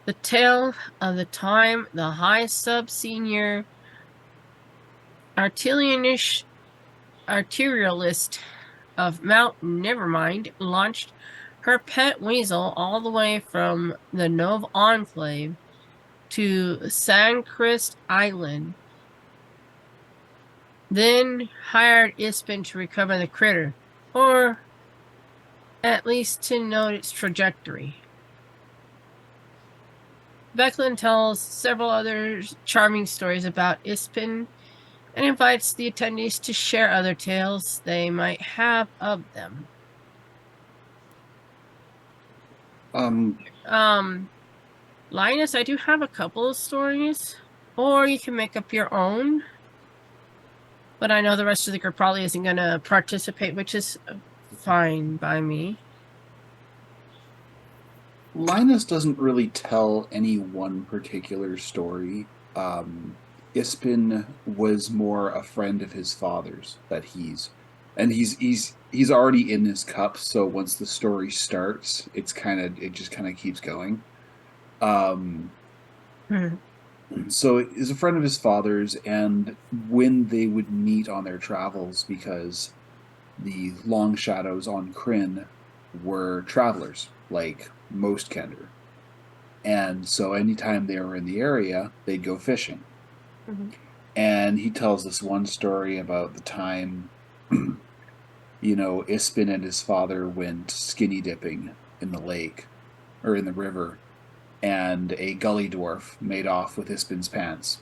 The tale of the time the high sub-senior artillerialist of Mount Nevermind launched her pet weasel all the way from the Nove Enclave to Sandcrest Island, then hired Ispin to recover the critter, or at least to note its trajectory. Becklin tells several other charming stories about Ispin and invites the attendees to share other tales they might have of them. Linus, I do have a couple of stories, or you can make up your own. But I know the rest of the group probably isn't going to participate, which is fine by me. Linus doesn't really tell any one particular story. Ispin was more a friend of his father's that he's already in his cup, so once the story starts, it just kind of keeps going. So it is a friend of his father's, and when they would meet on their travels, because the Long Shadows on Kryn were travelers, like most Kender. And so anytime they were in the area, they'd go fishing. Mhm. And he tells this one story about the time, Ispin and his father went skinny dipping in the lake or in the river, and a gully dwarf made off with Ispin's pants.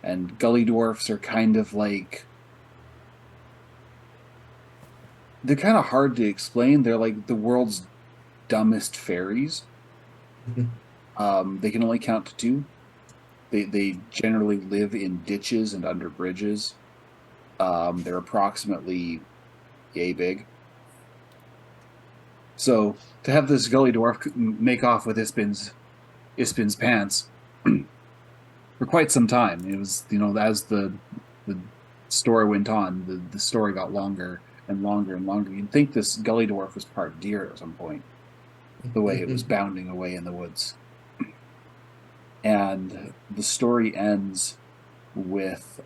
And gully dwarfs are kind of like, they're kind of hard to explain. They're like the world's dumbest fairies. They can only count to 2. They generally live in ditches and under bridges. They're approximately yay big. So to have this gully dwarf make off with Ispin's pants for quite some time, it was, as the story went on, the story got longer and longer and longer. You'd think this gully dwarf was part deer at some point, the way it was bounding away in the woods. And the story ends with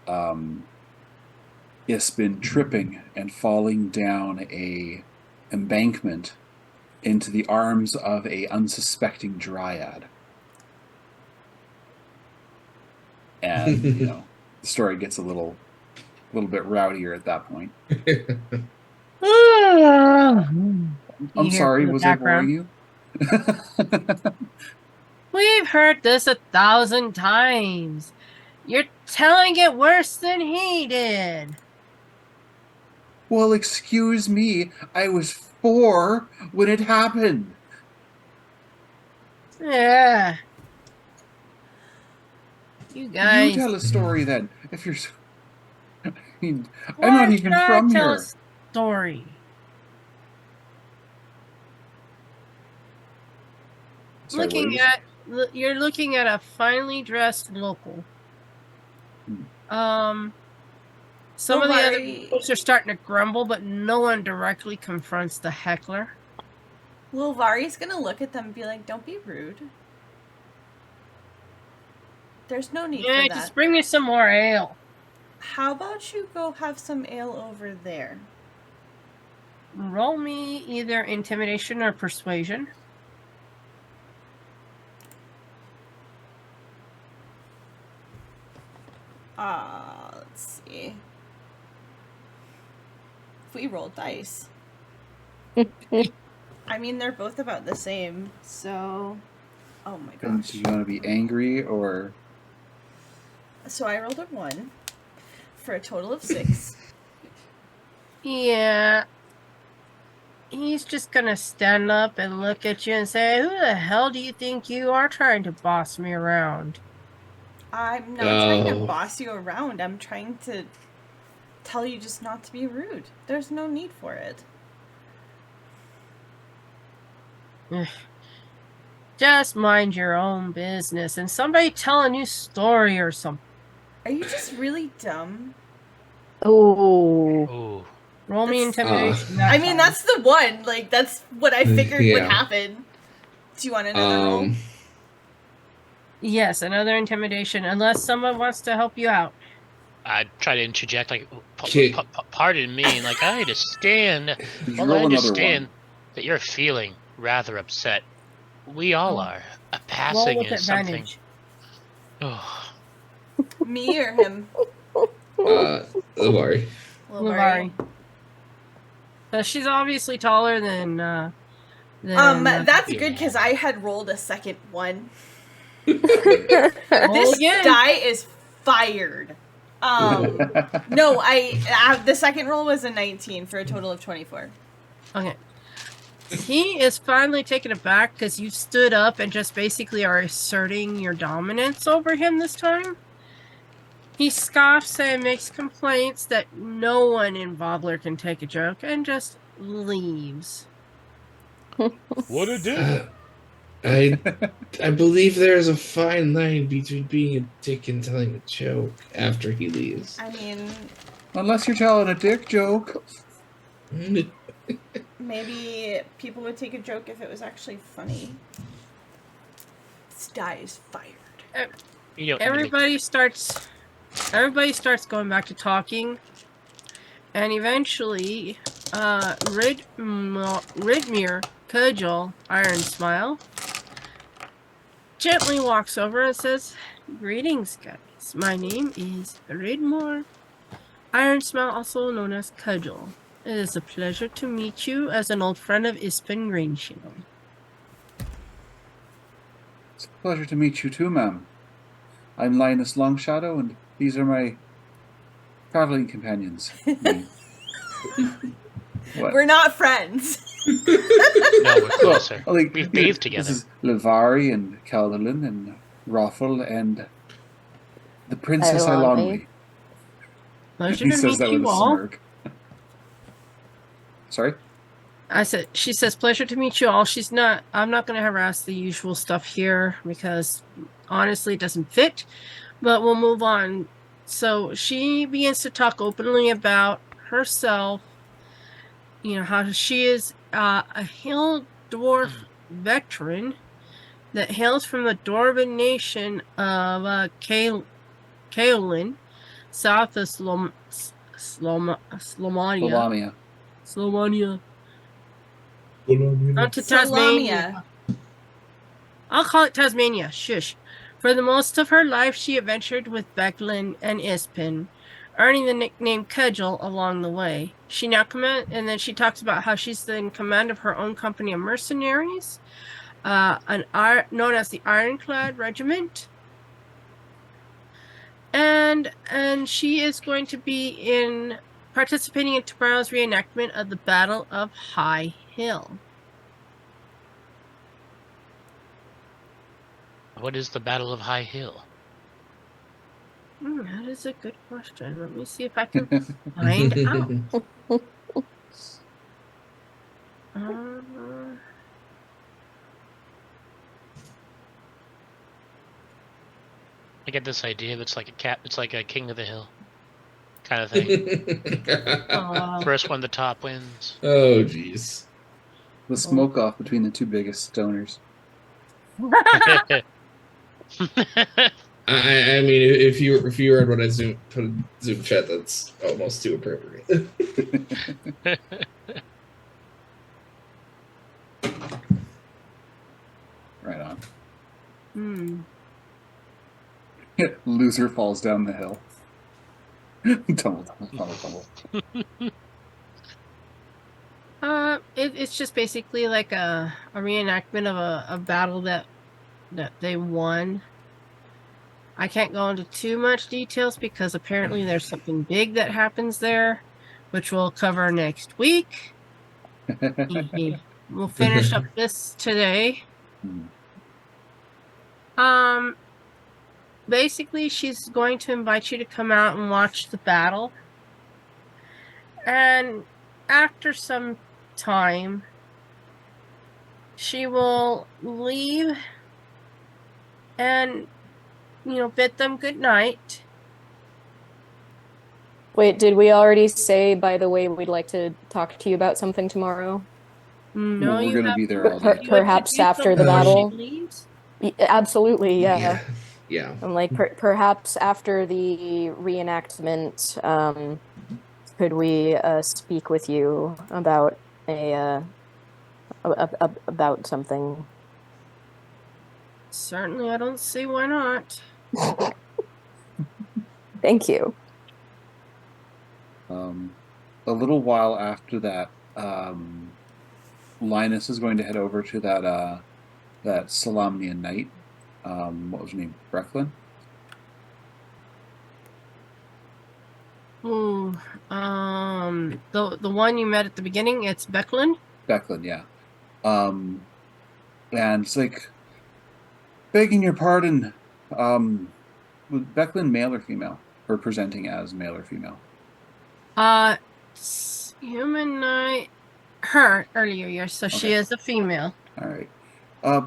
Ispin tripping and falling down a embankment into the arms of a unsuspecting dryad. And, the story gets a little bit rowdier at that point. I'm sorry, was I boring you? We've heard this 1,000 times. You're telling it worse than he did. Well, excuse me, I was 4 when it happened. Yeah. You guys. You tell a story then, if you're... I mean, Why I'm not should even I from tell here. a story? Sorry, what are you You're looking at a finely dressed local. Some of the other folks are starting to grumble, but no one directly confronts the heckler. Lilvari's gonna look at them and be like, "Don't be rude. There's no need for that. Just bring me some more ale." How about you go have some ale over there? Roll me either intimidation or persuasion. Let's see. If we roll dice. I mean, they're both about the same, so... Oh my And gosh. do you want to be angry or... So I rolled a 1 for a total of 6. Yeah. He's just gonna stand up and look at you and say, "Who the hell do you think you are trying to boss me around?" I'm not trying to boss you around. I'm trying to tell you just not to be rude. There's no need for it. Just mind your own business and somebody tell a new story or something. Are you just really dumb? Oh. Roll me intimidation. I mean, that's the one. Like, that's what I figured would Yeah. happen. Do you want another roll? Yes, another intimidation, unless someone wants to help you out. I'd try to interject, like, Okay. pardon me, like, I understand. Did you Well, I roll another understand 1? that you're feeling rather upset. We all Oh. are. A Roll passing with is something. advantage. Oh, Me or him? Lilvari. Lilvari. So she's obviously taller than That's Yeah. good because I had rolled a second 1. Roll This again. die is fired. No, the second roll was a 19 for a total of 24. Okay. He is finally taken aback because you stood up and just basically are asserting your dominance over him this time. He scoffs and makes complaints that no one in Vogler can take a joke and just leaves. What a dick. I believe there's a fine line between being a dick and telling a joke after he leaves. I mean, Unless you're telling a dick joke. maybe people would take a joke if it was actually funny. This guy is fired. You know, Everybody starts going back to talking, and eventually Ridmere, Cudgel, Iron Smile, gently walks over and says, "Greetings, guys. My name is Ridmore, Iron Smile, also known as Cudgel. It is a pleasure to meet you as an old friend of Ispin Greenshield." It's a pleasure to meet you too, ma'am. I'm Linus Longshadow, and these are my traveling companions. What? We're not friends. No, we're closer. Well, like, We've bathed together. This is Livari and Calderlin and Raffle and the Princess Ilani. Ilani. Pleasure He to says meet that with you a all. smirk. Sorry? She says, pleasure to meet you all. I'm not going to harass the usual stuff here because honestly it doesn't fit, but we'll move on. So she begins to talk openly about herself, how she is a hill dwarf veteran that hails from the Dwarven nation of Kaolin, south of Slomania. Lamia. On to Tasmania. I'll call it Tasmania. Shush. For the most of her life, she adventured with Becklin and Ispin, earning the nickname Cudgel along the way. She now and then she talks about how she's in command of her own company of mercenaries, known as the Ironclad Regiment. And she is going to be participating in tomorrow's reenactment of the Battle of High Hill. What is the Battle of High Hill? That is a good question. Let me see if I can find out. I get this idea. It's like it's like a King of the Hill kind of thing. First one, the top wins. Oh, jeez. The smoke off between the two biggest stoners. I mean, if you read what I put in Zoom chat, that's almost too appropriate. Right on. Loser falls down the hill. tumble. It's just basically like a reenactment of a battle that they won. I can't go into too much details because apparently there's something big that happens there, which we'll cover next week. We'll finish up this today. Basically, she's going to invite you to come out and watch the battle. And after some time, she will leave and, bid them good night. Wait, did we already say, by the way, we'd like to talk to you about something tomorrow? No, we're going to be there all day. Perhaps after the battle. She leaves? Absolutely, yeah. Yeah. I'm like, perhaps after the reenactment, could we speak with you about about something? Certainly, I don't see why not. Thank you. A little while after that, Linus is going to head over to that Salamnian knight. What was her name? Brecklin? Ooh, the one you met at the beginning, it's Becklin? Becklin, yeah. And it's like, begging your pardon, was Becklin male or female? or presenting as male or female? Humanoid. Her earlier years, so she Okay. is a female. All right.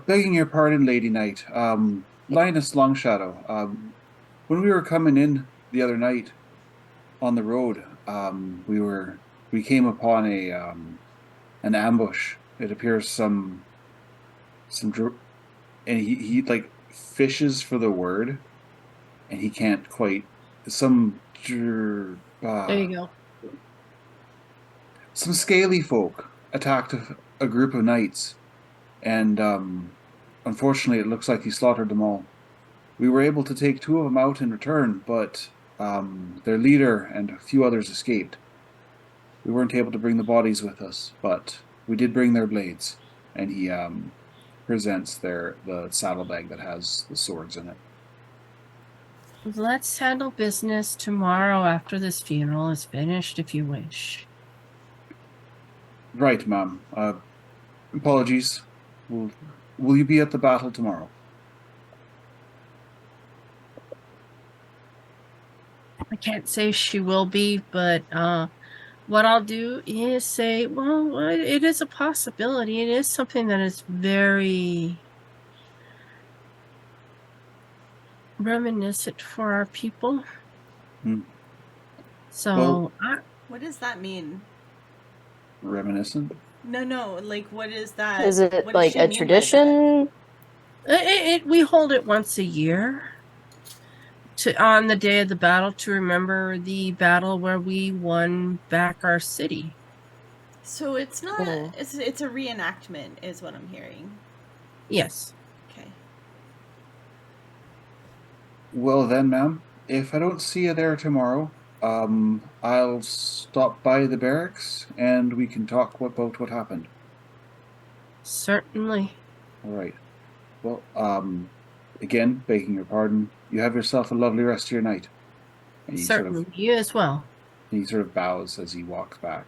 Begging your pardon, Lady Knight. Linus Longshadow. When we were coming in the other night on the road, we came upon an ambush. It appears and he like fishes for the word, and he can't quite some There you go. some scaly folk attacked a group of knights, and unfortunately, it looks like he slaughtered them all. We were able to take two of them out in return, but their leader and a few others escaped. We weren't able to bring the bodies with us, but we did bring their blades, and he presents the saddlebag that has the swords in it. Let's handle business tomorrow after this funeral is finished, if you wish. Right, ma'am. Apologies. Will you be at the battle tomorrow? I can't say she will be, but what I'll do is say, well, it is a possibility. It is something that is very reminiscent for our people. Hmm. So, Well- What does that mean? Reminiscent? No, like what is that? Is it what does like she a mean by tradition? we hold it once a year on the day of the battle to remember the battle where we won back our city. that? So it's not. Oh. It's a reenactment, is what I'm hearing. Yes. Okay. Well then, ma'am, if I don't see you there tomorrow, I'll stop by the barracks and we can talk about what happened. Certainly. All right. Well, again, begging your pardon, you have yourself a lovely rest of your night. And Certainly. You as well. he sort of bows as he walks back.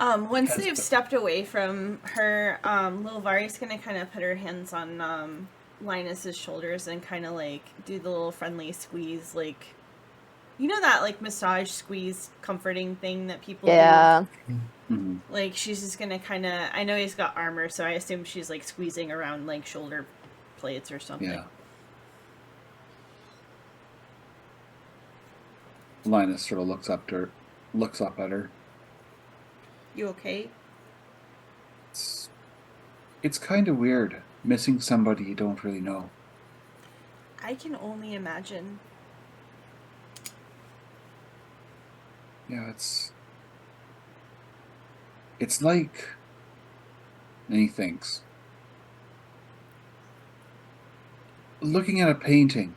Once Has they've the- stepped away from her, Lil Vari's gonna kind of put her hands on Linus's shoulders and kind of like do the little friendly squeeze, like you know that like massage squeeze comforting thing that people do. Yeah. Mhm. Like she's just gonna kind of. I know he's got armor, so I assume she's like squeezing around like shoulder plates or something. Yeah. Linus sort of looks up at her. You okay? It's kind of weird missing somebody you don't really know. I can only imagine. Yeah, it's like, and he thinks, looking at a painting,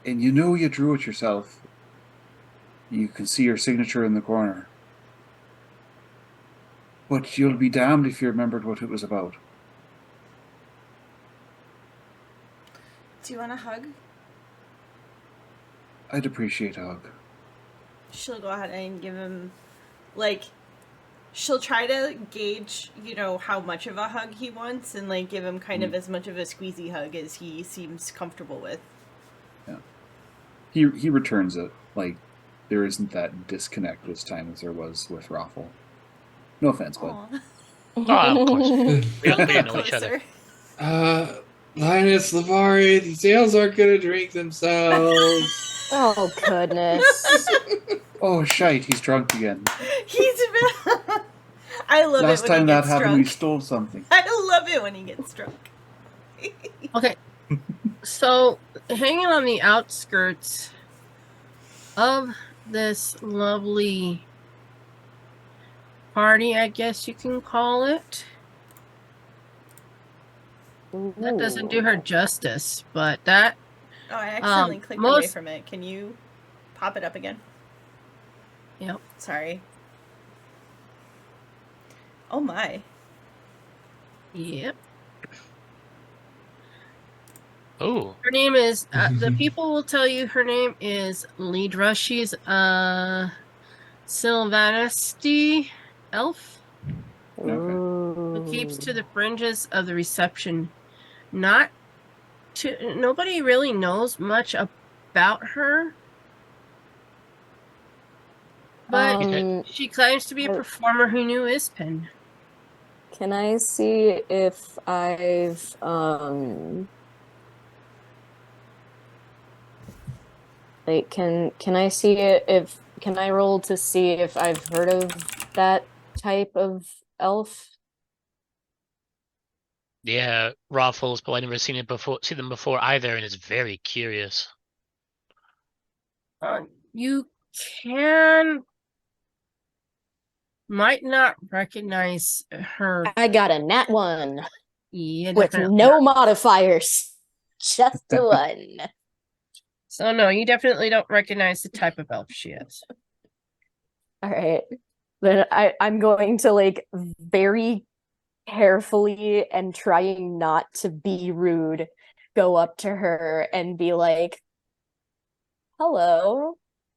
and you know you drew it yourself. You can see your signature in the corner. But you'll be damned if you remembered what it was about. Do you want a hug? I'd appreciate a hug. She'll go ahead and give him, like, she'll try to gauge, you know, how much of a hug he wants and, like, give him kind of as much of a squeezy hug as he seems comfortable with. Yeah. He returns it. Like, there isn't that disconnect this time as there was with Raffle. No offense, bud. Aw. Oh, of course. We don't Get know each other. closer. Linus, Lavari, these ales aren't gonna drink themselves. Oh goodness. Oh, shite, he's drunk again. He's I love Last it when time he that gets happened, we drunk. stole something. I love it when he gets drunk. Okay. So, hanging on the outskirts of this lovely party, I guess you can call it. That doesn't do her justice, but that Oh, I accidentally clicked away most- from it. Can you pop it up again? Yep. Sorry. Oh my. Yep. Oh, Her name is the people will tell you her name is Lidra. She's a Sylvanesti elf who keeps to the fringes of the reception. Nobody really knows much about her. But she claims to be a performer who knew Ispin. Can I see if I've like can I see it if can I roll to see if I've heard of that type of elf? Yeah, Raffles probably never seen them before either, and is very curious. You might not recognize her. I got a nat 1. Yeah, with no modifiers. Just a 1. So no, you definitely don't recognize the type of elf she is. All right. Then I'm going to like very carefully and trying not to be rude, go up to her and be like, "Hello.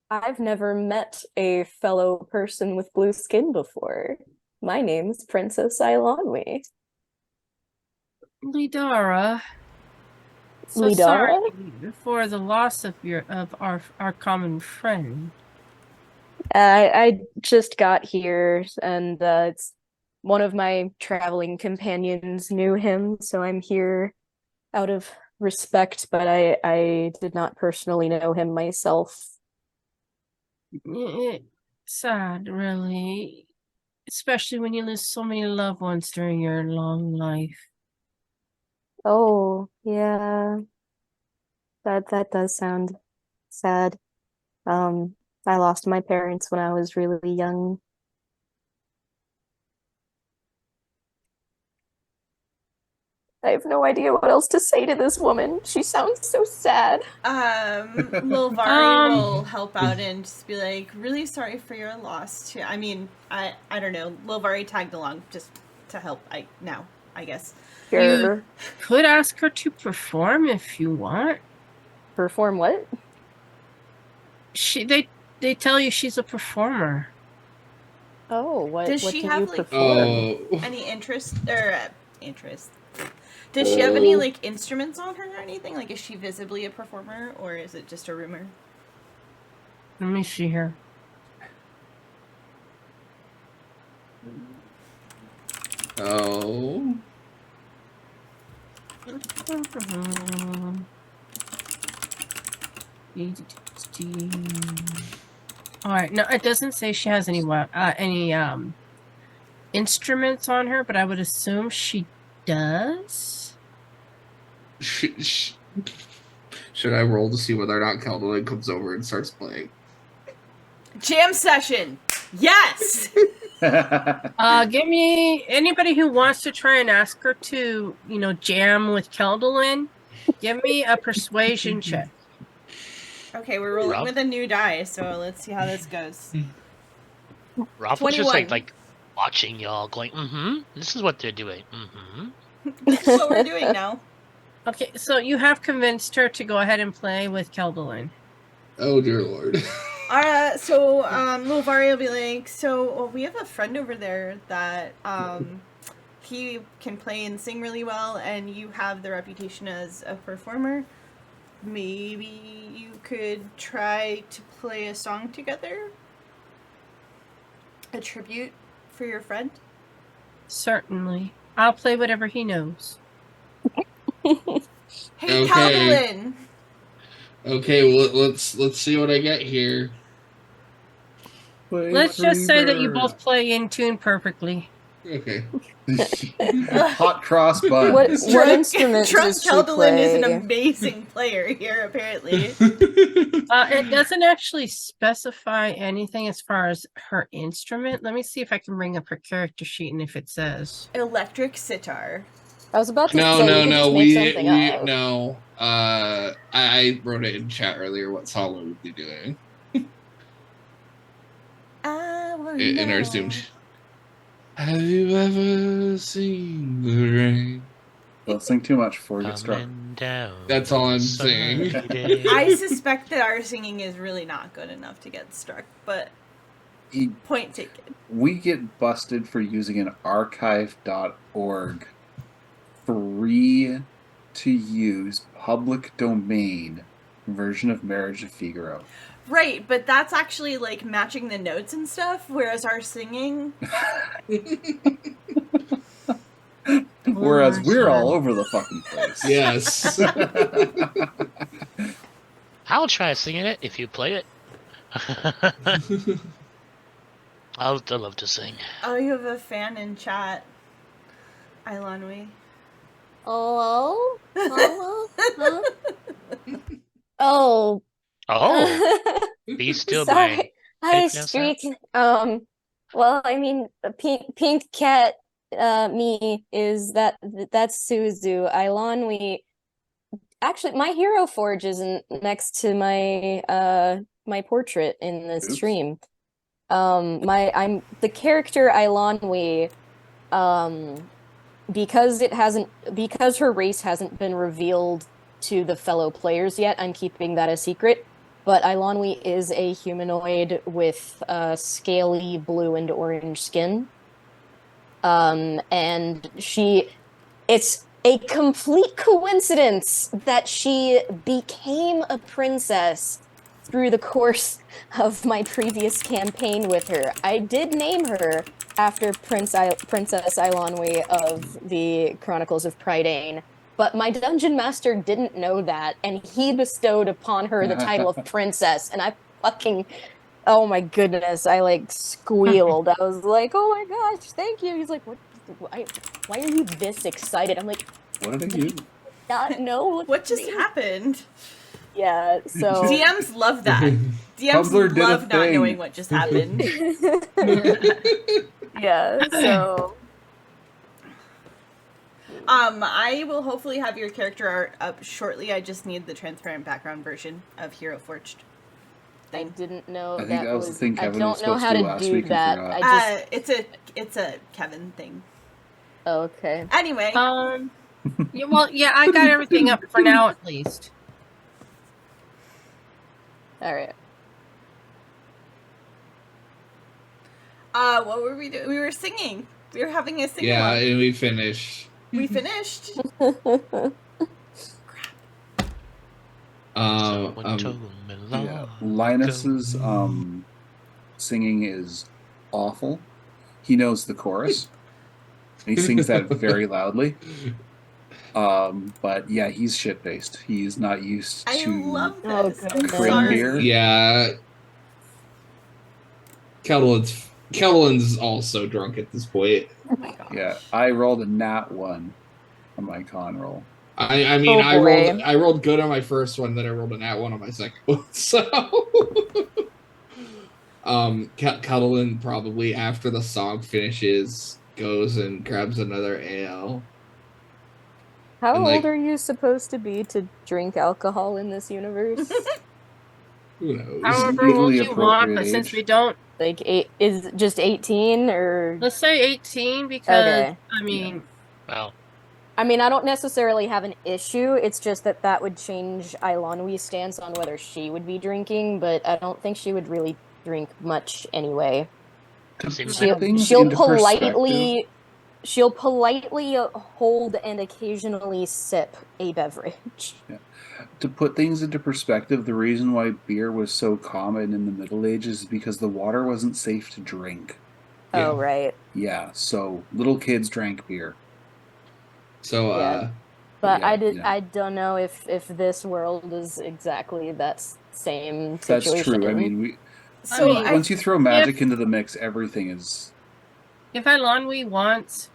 I've never met a fellow person with blue skin before. My name's Princess Ilonwi." Lidara. So Lidara? sorry for the loss of our common friend. I just got here, and it's one of my traveling companions knew him, so I'm here out of respect, but I did not personally know him myself. Sad, really. Especially when you lose so many loved ones during your long life. Oh, yeah. That does sound sad. I lost my parents when I was really young. I have no idea what else to say to this woman. She sounds so sad. Lilvari will help out and just be like, really sorry for your loss too. I mean, I don't know. Lilvari tagged along just to help I guess. Sure. You could ask her to perform if you want. Perform what? They tell you she's a performer. Oh, what does what she do have you like perform? any interest? Does she have any like instruments on her or anything? Like, is she visibly a performer or is it just a rumor? Let me see here. Oh. All right. No, it doesn't say she has any instruments on her, but I would assume she does. Should I roll to see whether or not Caldeline comes over and starts playing? Jam session. Yes. Give me anybody who wants to try and ask her to, jam with Keldalin. Give me a persuasion check. Okay, we're rolling with a new die, so let's see how this goes. Raffle's just like watching y'all, going, this is what they're doing. This is what we're doing now. Okay, so you have convinced her to go ahead and play with Keldalin. Oh dear lord. So Lilvari will be like, so we have a friend over there that he can play and sing really well, and you have the reputation as a performer. Maybe you could try to play a song together? A tribute for your friend? Certainly. I'll play whatever he knows. Hey, Caldeline! Okay, well, let's see what I get here. Let's just say that you both play in tune perfectly. Okay. Hot cross bun. What instrument Drunk does she Keldalin play? is an amazing player here, apparently. It doesn't actually specify anything as far as her instrument. Let me see if I can bring up her character sheet and if it says. Electric sitar. I was about to say, I wrote it in chat earlier what song we would be doing. In our Zoom. Have you ever seen the rain? Don't sing too much before we get struck. That's all I'm saying. I suspect that our singing is really not good enough to get struck, but point taken. We get busted for using an archive.org free to use public domain version of Marriage of Figaro. Right, but that's actually like matching the notes and stuff, whereas our singing. Whereas we're all Lord. over the fucking place. Yes. I'll try singing it if you play it. I love to sing. Oh, you have a fan in chat. Ilanwi. Hello? Hello? Huh? Oh. Oh, be still, Sorry. my. How do Hi, you pronounce that? Streak. Well, I mean, pink cat, me is that's Suzu. Actually, my hero forge isn't next to my portrait in the Oops. stream. I'm the character Ilanwi, because her race hasn't been revealed to the fellow players yet, I'm keeping that a secret. But Ilanwi is a humanoid with scaly blue and orange skin. And it's a complete coincidence that she became a princess through the course of my previous campaign with her. I did name her after Princess Eilonwy of the Chronicles of Prydain, but my dungeon master didn't know that, and he bestowed upon her the title of princess, and I fucking oh my goodness, I like squealed. I was like, "Oh my gosh, thank you." He's like, why are you this excited?" I'm like, What did I do? "Not know What just me." happened? Yeah, so DMs love that. DMs Tumblr did a love not thing. knowing what just happened. yeah, so I will hopefully have your character art up shortly. I just need the transparent background version of Hero Forged. I didn't know I think that was the thing I Kevin don't was know supposed how to do to last do week and that. forgot. I just It's a Kevin thing. okay. Anyway, Yeah, I got everything up for now at least. All right. what were we doing? We were singing. We were having a sing Yeah, along. and we finished. We finished. Someone told me Yeah, long Linus's ago. singing is awful. He knows the chorus. And he sings that very loudly. But yeah, he's shit faced. He's not used I to love Oh, this. I'm goodness. crim sorry. beer. Yeah. Kelvin's also drunk at this point. Oh my gosh. Yeah, I rolled a nat 1 on my con roll. I mean, Oh, boy. I rolled good on my first one, then I rolled a nat 1 on my second one. So Kelvin probably after the song finishes goes and grabs another ale. How And, old like, are you supposed to be to drink alcohol in this universe? who knows? However old Legally you want, appropriate but since age. we don't, Like is it just 18 or let's say 18 because okay. I mean, Well, I mean, I don't necessarily have an issue. It's just that would change Ilanwi's stance on whether she would be drinking, but I don't think she would really drink much anyway. To Seems put like things She'll into perspective, politely hold and occasionally sip a beverage. to put things into perspective, the reason why beer was so common in the Middle Ages is because the water wasn't safe to drink. Yeah. Oh, right. Yeah, so little kids drank beer. So Yeah. But yeah, I don't know if this world is exactly that same that's situation. true. I mean, So once you throw magic into the mix, everything is. if Ilanwi wants,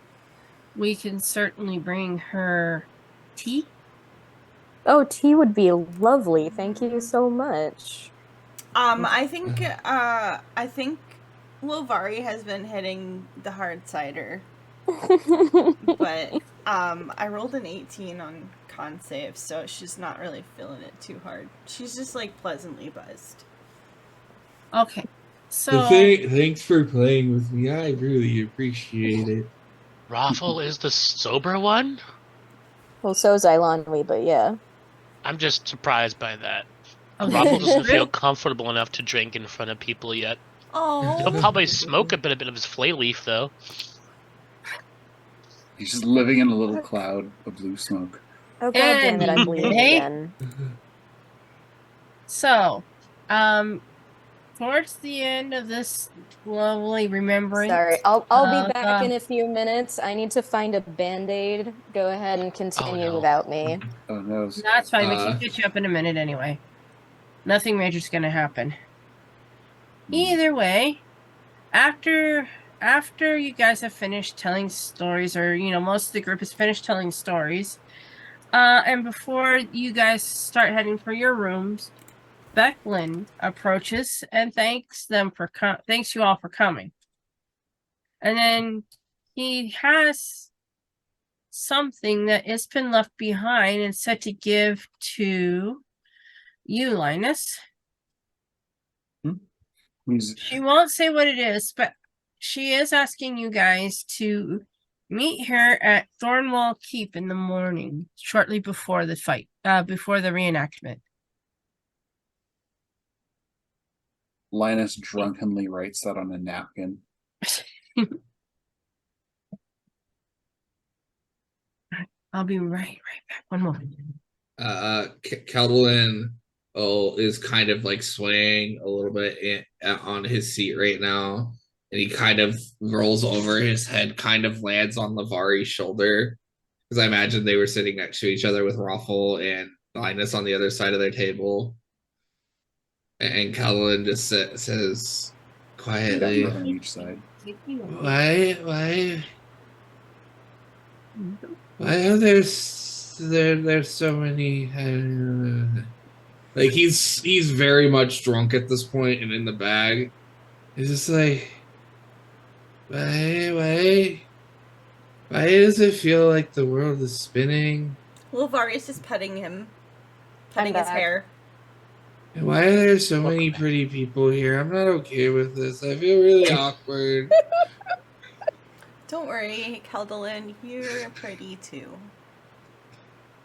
we can certainly bring her tea. Oh, tea would be lovely. Thank you so much. I think Lovari has been hitting the hard cider, but I rolled an 18 on con save, so she's not really feeling it too hard. She's just like pleasantly buzzed. Okay. So thanks for playing with me. I really appreciate it. Raffle is the sober one? Well, so's Ilanwi, but yeah. I'm just surprised by that. Okay. Raffle doesn't feel comfortable enough to drink in front of people yet. He'll Oh, probably smoke a bit of his flay leaf, though. He's just living in a little cloud of blue smoke. Oh, god damn it, I'm bleeding Hey. again. So, towards the end of this lovely remembrance. Sorry, I'll be back of, in a few minutes. I need to find a band-aid. Go ahead and continue no. without me. Oh no. That's fine. We can get you up in a minute anyway. Nothing major's gonna happen. Either way, after you guys have finished telling stories, or most of the group has finished telling stories, and before you guys start heading for your rooms, Becklin approaches and thanks you all for coming. And then he has something that has been left behind and said to give to you, Linus. She won't say what it is, but she is asking you guys to meet her at Thornwall Keep in the morning, shortly before the fight, before the reenactment. Linus drunkenly writes that on a napkin. I'll be right back. One moment. Keldwin is kind of like swaying a little bit on his seat right now, and he kind of rolls over. His head kind of lands on Lavari's shoulder, because I imagine they were sitting next to each other with Raffle and Linus on the other side of their table. And Keldwin just says quietly, on each side. Why are there's so many? Like he's very much drunk at this point and in the bag. He's just like, why does it feel like the world is spinning? Lavari's just petting his hair. And why are there so many pretty people here? I'm not okay with this. I feel really awkward. Don't worry, Keldalin, you're pretty too.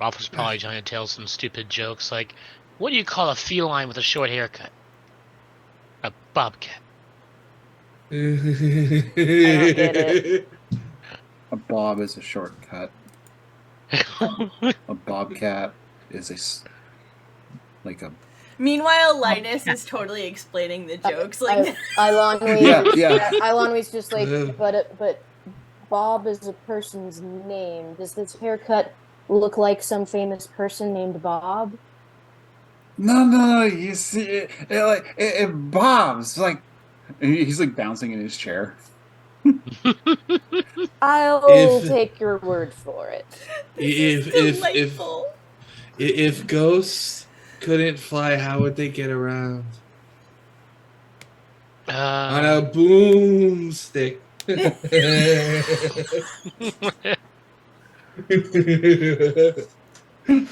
Raffle's probably trying to tell some stupid jokes like, what do you call a feline with a short haircut? A bobcat. I don't get it. A bob is a shortcut. A bobcat is a. Meanwhile, Linus is totally explaining the jokes. Ilonwe's just like, but Bob is a person's name. Does this haircut look like some famous person named Bob? No. You see, it bobs like he's like bouncing in his chair. I'll take your word for it. If ghosts couldn't fly, how would they get around? On a boomstick.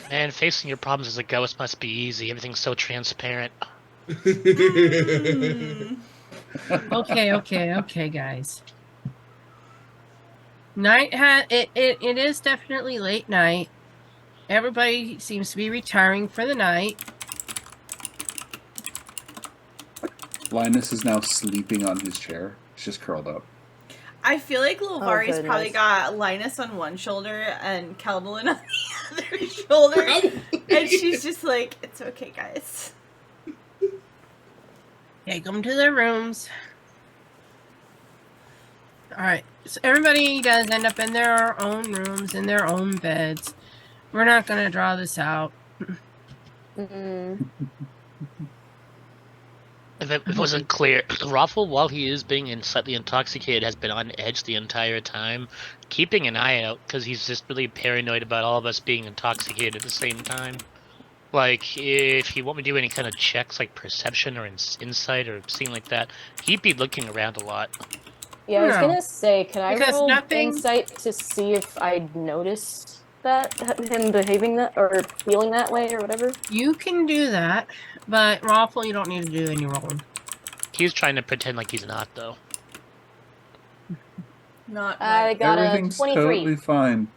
Man, facing your problems as a ghost must be easy. Everything's so transparent. Okay, guys. It is definitely late night. Everybody seems to be retiring for the night. Linus is now sleeping on his chair. He's just curled up. I feel like Lavari's probably got Linus on one shoulder and Keldalin on the other shoulder. And she's just like, it's okay, guys. Take them to their rooms. Alright, so everybody does end up in their own rooms, in their own beds. We're not going to draw this out. If it wasn't clear, Raffle, while he is being slightly intoxicated, has been on edge the entire time, keeping an eye out, because he's just really paranoid about all of us being intoxicated at the same time. Like, if he want me to do any kind of checks, like perception or insight or something like that, he'd be looking around a lot. Yeah, I was gonna say, can I roll insight to see if I'd noticed that, him behaving that, or feeling that way, or whatever? You can do that, but Raffle, you don't need to do any rolling. He's trying to pretend like he's not, though. I got Everything's a 23. Totally fine.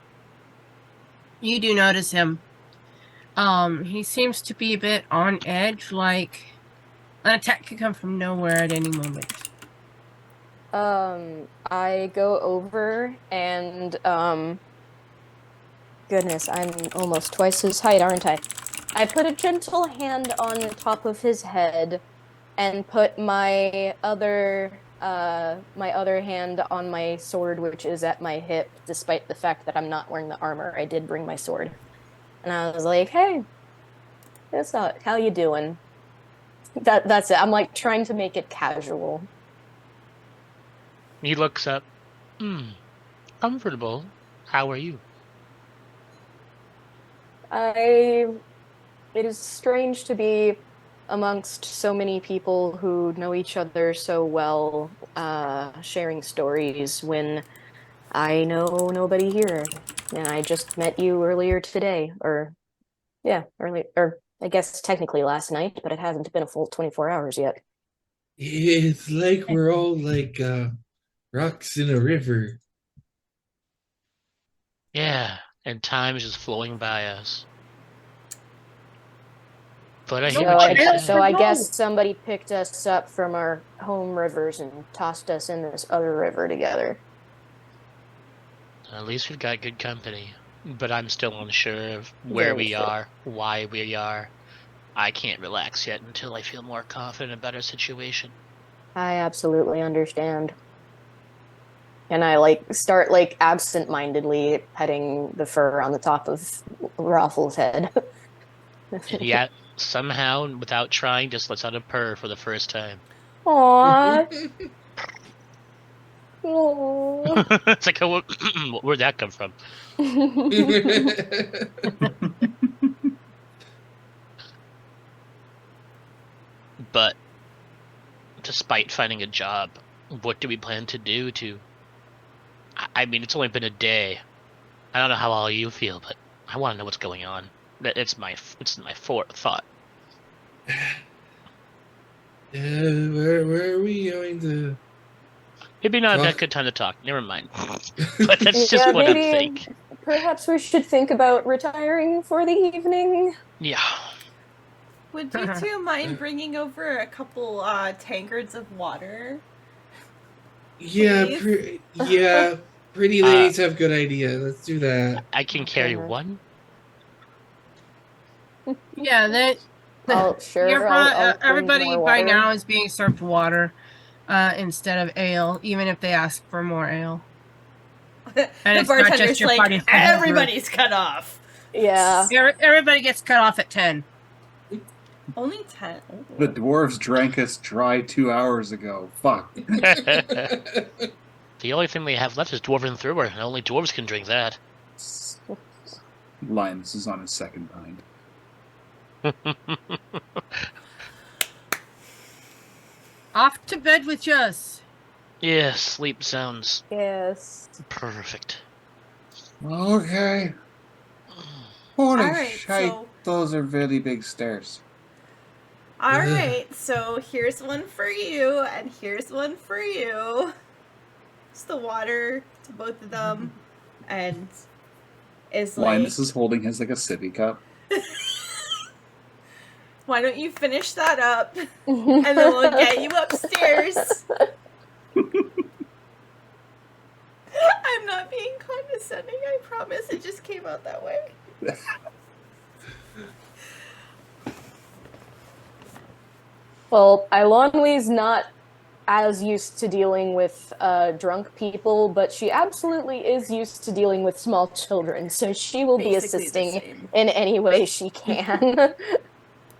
You do notice him. He seems to be a bit on edge, like an attack could come from nowhere at any moment. I go over and, goodness, I'm almost twice his height, aren't I? I put a gentle hand on the top of his head and put my other hand on my sword, which is at my hip, despite the fact that I'm not wearing the armor. I did bring my sword. And I was like, hey, that's not how you doing? That's it. I'm like trying to make it casual. He looks up. Comfortable. How are you? It is strange to be amongst so many people who know each other so well, sharing stories when I know nobody here. And I just met you earlier today, or yeah, early, or I guess technically last night, but it hasn't been a full 24 hours yet. It's like we're all like rocks in a river. Yeah, and time is just flowing by us. But I No, hear what you I- said. So I guess somebody picked us up from our home rivers and tossed us in this other river together. At least we've got good company. But I'm still unsure of where Very we true. are, why we are. I can't relax yet until I feel more confident about our situation. I absolutely understand. And I like start like absent-mindedly petting the fur on the top of Raffles' head. And yet, somehow, without trying, just lets out a purr for the first time. Aww. Aww. It's like, where'd that come from? But despite finding a job, what do we plan to do to... I mean, it's only been a day. I don't know how all you feel, but I want to know what's going on. It's my thought. Where are we going to Maybe not a talk? good time to talk. Never mind. But that's Yeah, just what I'm maybe thinking. perhaps we should think about retiring for the evening. Yeah. Would you two mind bringing over a couple tankards of water? Yeah, Please? yeah. Pretty ladies have good idea. Let's do that. I can carry Okay. one. Yeah, that Oh, sure. I'll bring everybody more by water. now is being served water instead of ale, even if they ask for more ale. And The it's not just bartender's your like, party's hangover. everybody's cut off. Yeah. Everybody gets cut off at 10. Only 10. The dwarves drank us dry 2 hours ago. Fuck. The only thing they have left is Dwarven Thrower, and only dwarves can drink that. Linus is on his second pint. Off to bed with us. Yeah, sleep sounds Yes. perfect. Okay. Holy Alright, shite, so those are really big stairs. alright, so here's one for you, and here's one for you. It's the water to both of them, and is like, Linus is holding his like a sippy cup. why don't you finish that up, and then we'll get you upstairs. I'm not being condescending, I promise. It just came out that way. Well, Ilonley's not as used to dealing with drunk people, but she absolutely is used to dealing with small children, so she will be Basically the assisting same. in any way she can.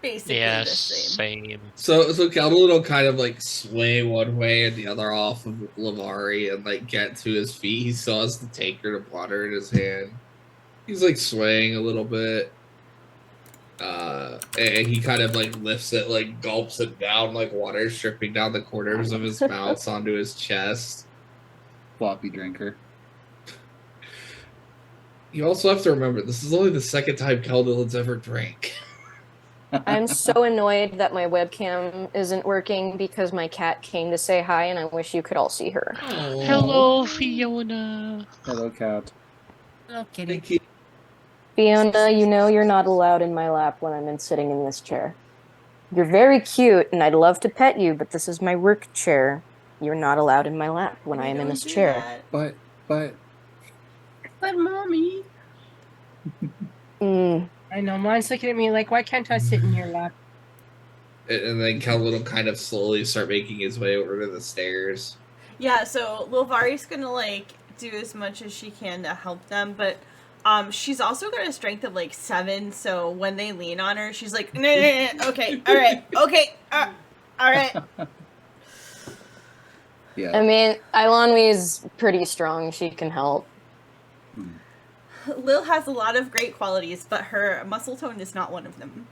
Basically Yeah, the same. same. So Calvin will kind of like sway one way and the other off of Lavari and like get to his feet. He still has the tankard of water in his hand. He's like swaying a little bit. And he kind of like lifts it, like gulps it down, like water dripping down the corners of his mouth onto his chest. Floppy drinker. You also have to remember this is only the second time Keldil's ever drank. I'm so annoyed that my webcam isn't working because my cat came to say hi, and I wish you could all see her. Hello, Fiona. Hello, cat. Little kitty. Thank you. Fiona, you know you're not allowed in my lap when I'm sitting in this chair. You're very cute, and I'd love to pet you, but this is my work chair. You're not allowed in my lap when I am in this chair. But But mommy. Mm. I know. Mine's looking at me like, why can't I sit in your lap? And then Kelvin will kind of slowly start making his way over to the stairs. Yeah, so Lilvari's gonna like do as much as she can to help them, but she's also got a strength of like 7, so when they lean on her, she's like, no, okay, all right, okay, all right. Yeah. I mean, Eilonwe's pretty strong. She can help. Lil has a lot of great qualities, but her muscle tone is not one of them.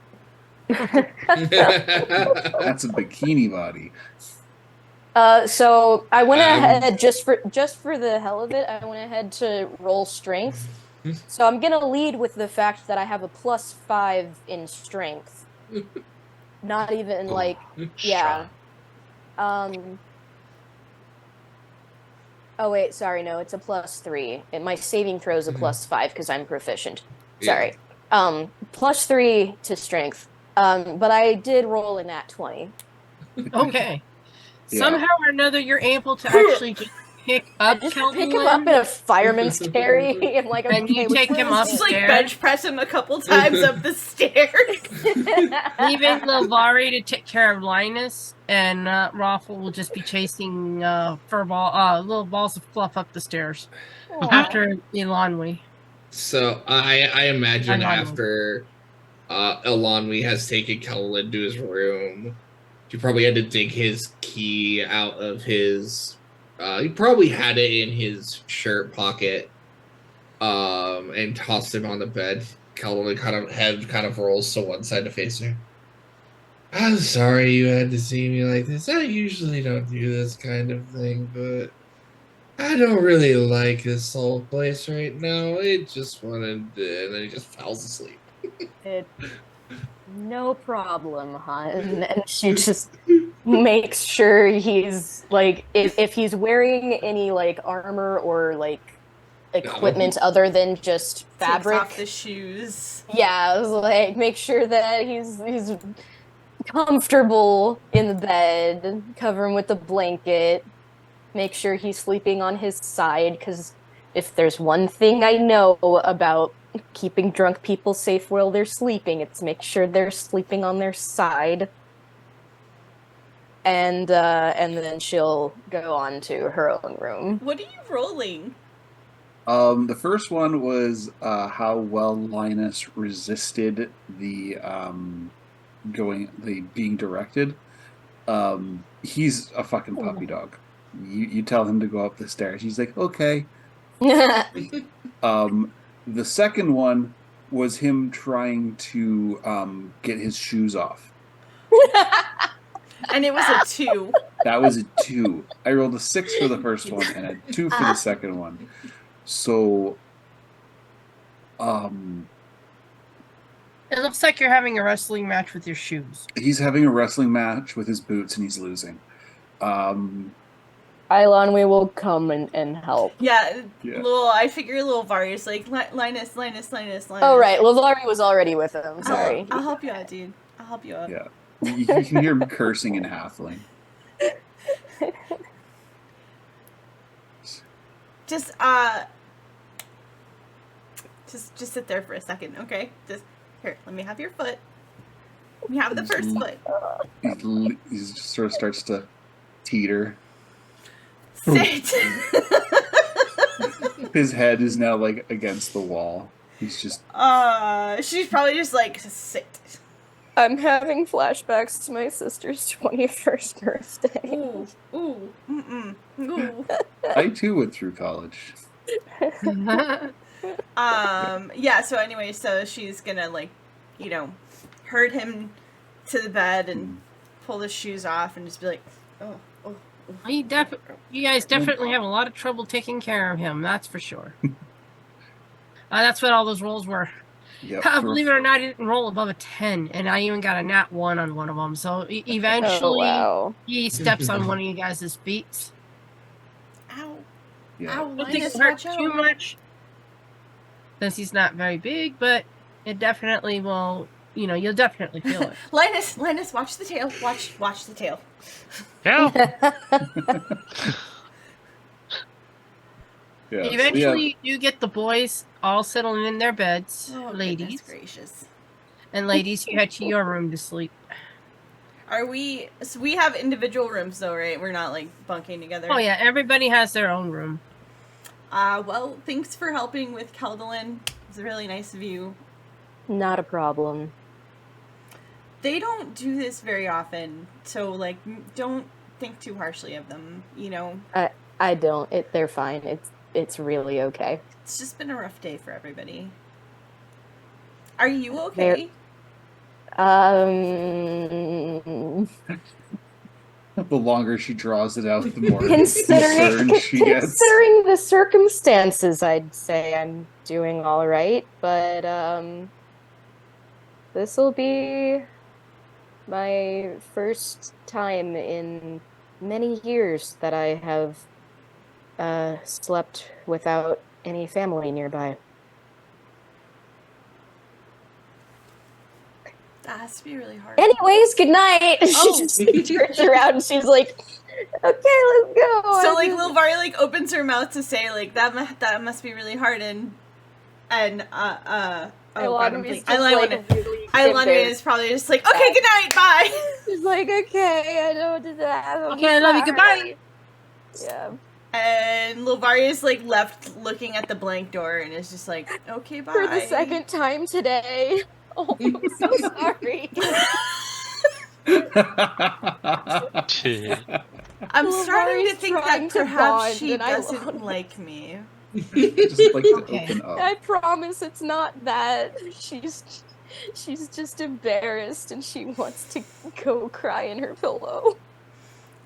That's a bikini body. So I went ahead just for the hell of it. I went ahead to roll strength. So I'm gonna lead with the fact that I have a +5 in strength. Not even like yeah. Oh wait, sorry, no, it's a +3. My saving throw is a +5 because I'm proficient. Sorry. Yeah. +3 to strength. But I did roll in that 20. Okay. Yeah. Somehow or another, you're able to actually just pick up Just Kelvin pick him up in a fireman's carry. I'm like, And you okay, take him Just like upstairs. bench press him a couple times up the stairs. leaving Lilvari to take care of Linus, and Raffle will just be chasing little balls of fluff up the stairs after Elanwe. So I imagine Eilonwe. after Elanwe has taken Kelvin to his room, he probably had to dig his key out of his. He probably had it in his shirt pocket, and tossed him on the bed. Kelvin kind of rolls to one side to face her. I'm sorry you had to see me like this. I usually don't do this kind of thing, but I don't really like this whole place right now. I just wanted to, and then he just falls asleep. No problem, hon. And she just makes sure he's like, if he's wearing any like armor or like equipment other than just fabric. Takes off the shoes. Yeah, like make sure that he's comfortable in the bed, cover him with a blanket, make sure he's sleeping on his side, because if there's one thing I know about keeping drunk people safe while they're sleeping, it's make sure they're sleeping on their side. And then she'll go on to her own room. What are you rolling? The first one was how well Linus resisted the being directed. He's a fucking puppy dog. You tell him to go up the stairs, he's like, okay. The second one was him trying to get his shoes off. And it was a 2. That was a 2. I rolled a 6 for the first one and a 2 for the second one. So, It looks like you're having a wrestling match with your shoes. he's having a wrestling match with his boots and he's losing. Eilonwe will come and help. Yeah. Yeah. I figure Lilvari's like, Linus. Oh, right. Lilvari was already with him. Sorry. I'll help you out, dude. I'll help you out. Yeah. You can hear him cursing in halfling. Just sit there for a second, okay? Just here, let me have your foot. Let me have the first foot. He just sort of starts to teeter. Sit. His head is now like against the wall. He's just She's probably just like, sit. I'm having flashbacks to my sister's 21st birthday. Ooh, ooh. I too went through college. Yeah, so anyway, so she's gonna like, herd him to the bed and pull the shoes off and just be like, oh. You guys definitely have a lot of trouble taking care of him, that's for sure. That's what all those rolls were. Yep. Believe it or not, I didn't roll above a 10, and I even got a nat 1 on one of them. So eventually, he steps on one of you guys' feet. Ow. Yeah. Ow, I don't think Linus, it hurt watch out. too much, since he's not very big, but it definitely will. You'll definitely feel it. Linus, watch the tail. Watch the tail. Yeah. Yeah. Eventually, you get the boys all settling in their beds, Oh, ladies. goodness gracious. And ladies, you head to your room to sleep. Are we? So we have individual rooms though, right? We're not like bunking together. Oh yeah, everybody has their own room. Well, thanks for helping with Keldalin. It's really nice of you. Not a problem. They don't do this very often, so like, don't think too harshly of them. You know, I don't. They're fine. It's really okay. it's just been a rough day for everybody. Are you okay? The longer she draws it out, the more Considering concerned she gets. considering the circumstances, I'd say I'm doing all right, but this will be my first time in many years that I have slept without any family nearby. That has to be really hard. Anyways, good night. Oh. She just turns around and she's like, "Okay, let's go." So like Lilvari like opens her mouth to say like that must be really hard and Ilana is probably just like, okay, good night, bye. She's like, okay, I know what to do. Okay, I love you, goodbye. Yeah. And Lilvari is like left looking at the blank door and is just like, okay, bye. For the second time today. Oh, I'm so sorry. I'm Lilvari's starting to think that trying to perhaps bond, she and I doesn't love it. like me. Just like to Okay. open up. I promise it's not that. She's just embarrassed and she wants to go cry in her pillow.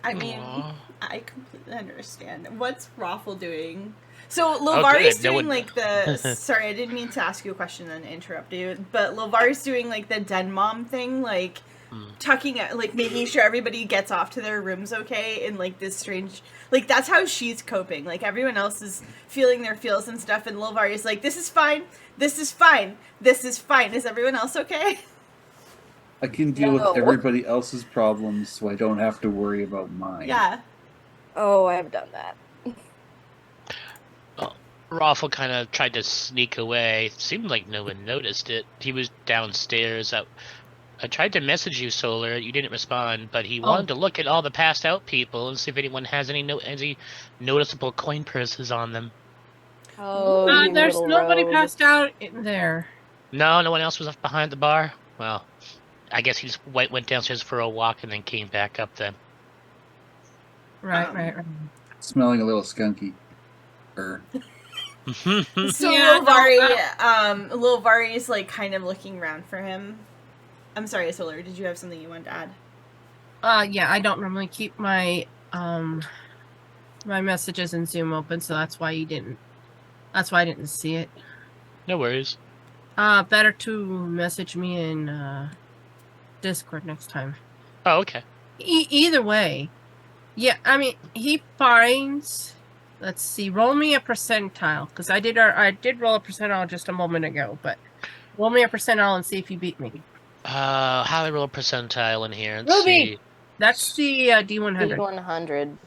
I mean, Aw. I completely understand. What's Raffle doing? So Lilvari's good. No doing one- like the sorry, I didn't mean to ask you a question and interrupt you, but Lilvari's doing like the den mom thing, like tucking it, like making sure everybody gets off to their rooms okay in like this strange, like that's how she's coping. Like everyone else is feeling their feels and stuff, and Lilvari's like, this is fine, this is fine, this is fine. Is everyone else okay? I can deal No. with everybody else's problems, so I don't have to worry about mine. Yeah. Oh, I've done that. Raffle kind of tried to sneak away. Seemed like no one noticed it. He was downstairs. I tried to message you, Solar. You didn't respond, but he wanted to look at all the passed out people and see if anyone has any noticeable coin purses on them. Oh, you There's little nobody rogue. passed out in there. No one else was up behind the bar. Well, I guess he just went downstairs for a walk and then came back up then. Right. Smelling a little skunky. So Yeah, Lilvari's like kind of looking around for him. I'm sorry, Solar, did you have something you wanted to add? Yeah, I don't normally keep my my messages in Zoom open, so that's why I didn't see it. No worries. Better to message me in Discord next time. Oh, okay. Either way. Yeah, I mean, he finds. Let's see. Roll me a percentile, because I did roll a percentile just a moment ago. But roll me a percentile and see if you beat me. How do I roll a percentile in here? Let's Ruby! see. That's the D100. D100.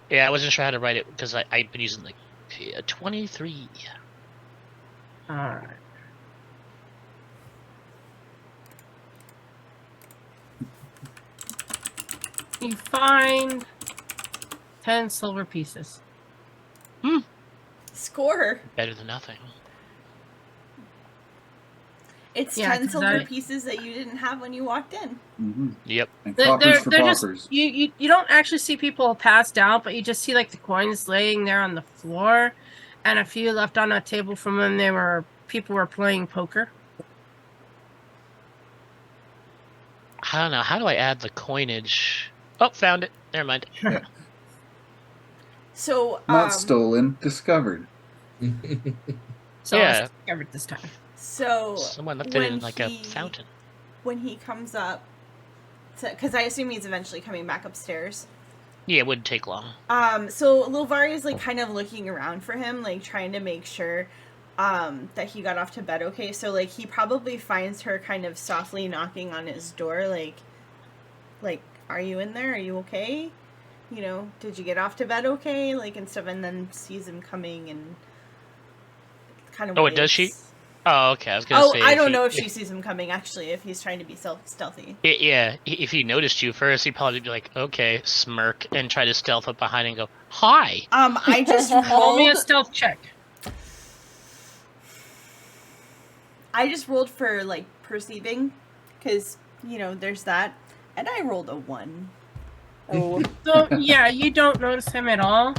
Yeah, I wasn't sure how to write it because I've been using like 23. All right. You find 10 silver pieces. Score. Better than nothing. It's Yeah, 10 'cause silver I- pieces that you didn't have when you walked in. Mm-hmm. Yep. And They're coppers for just paupers. you don't actually see people passed out, but you just see like the coins laying there on the floor, and a few left on a table from when people were playing poker. I don't know. How do I add the coinage? Oh, found it. Never mind. So, Not stolen, discovered. So Yeah. it's discovered this time. so Someone left it in like a fountain. when he comes up, because I assume he's eventually coming back upstairs. Yeah, it wouldn't take long. So Lilvari is like kind of looking around for him, like trying to make sure that he got off to bed okay. So like he probably finds her kind of softly knocking on his door, like, are you in there? Are you okay? you know, did you get off to bed okay? Like, and stuff, and then sees him coming and kind of Oh, waits. does she? Oh, okay. I was gonna Oh, say I if don't he, know if she sees him coming, actually, if he's trying to be stealthy. yeah, if he noticed you first, he'd probably be like, okay, smirk, and try to stealth up behind and go, hi. I just Roll me a rolled. stealth check. I just rolled for, like, perceiving, because, you know, there's that. And I rolled a 1. Oh, So yeah, you don't notice him at all.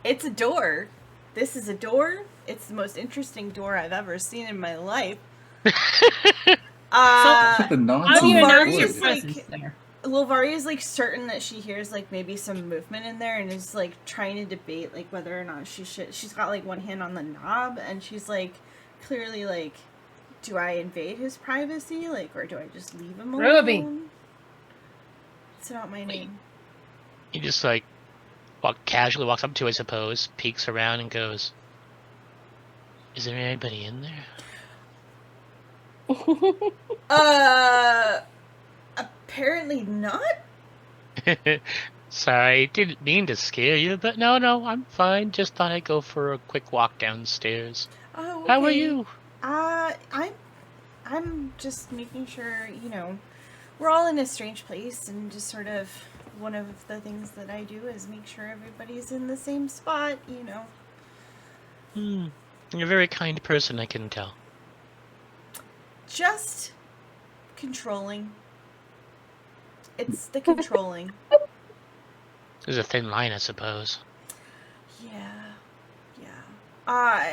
It's a door. This is a door. It's the most interesting door I've ever seen in my life. The How nods do you on announce the your Lilvari is board. like- presence there? Lilvari is like certain that she hears like maybe some movement in there and is like trying to debate like whether or not she should. She's got like one hand on the knob and she's like clearly like, do I invade his privacy like or do I just leave him alone? Ruby. It's not my name. He just like casually walks up to, I suppose, peeks around and goes, "Is there anybody in Apparently not. there?" Sorry, didn't mean to scare you, but no, I'm fine. Just thought I'd go for a quick walk downstairs. Oh, okay. How are you? I'm just making sure, you know, we're all in a strange place and just sort of one of the things that I do is make sure everybody's in the same spot, you know. You're a very kind person, I can tell. Just controlling. It's the controlling. There's a thin line, I suppose. Yeah.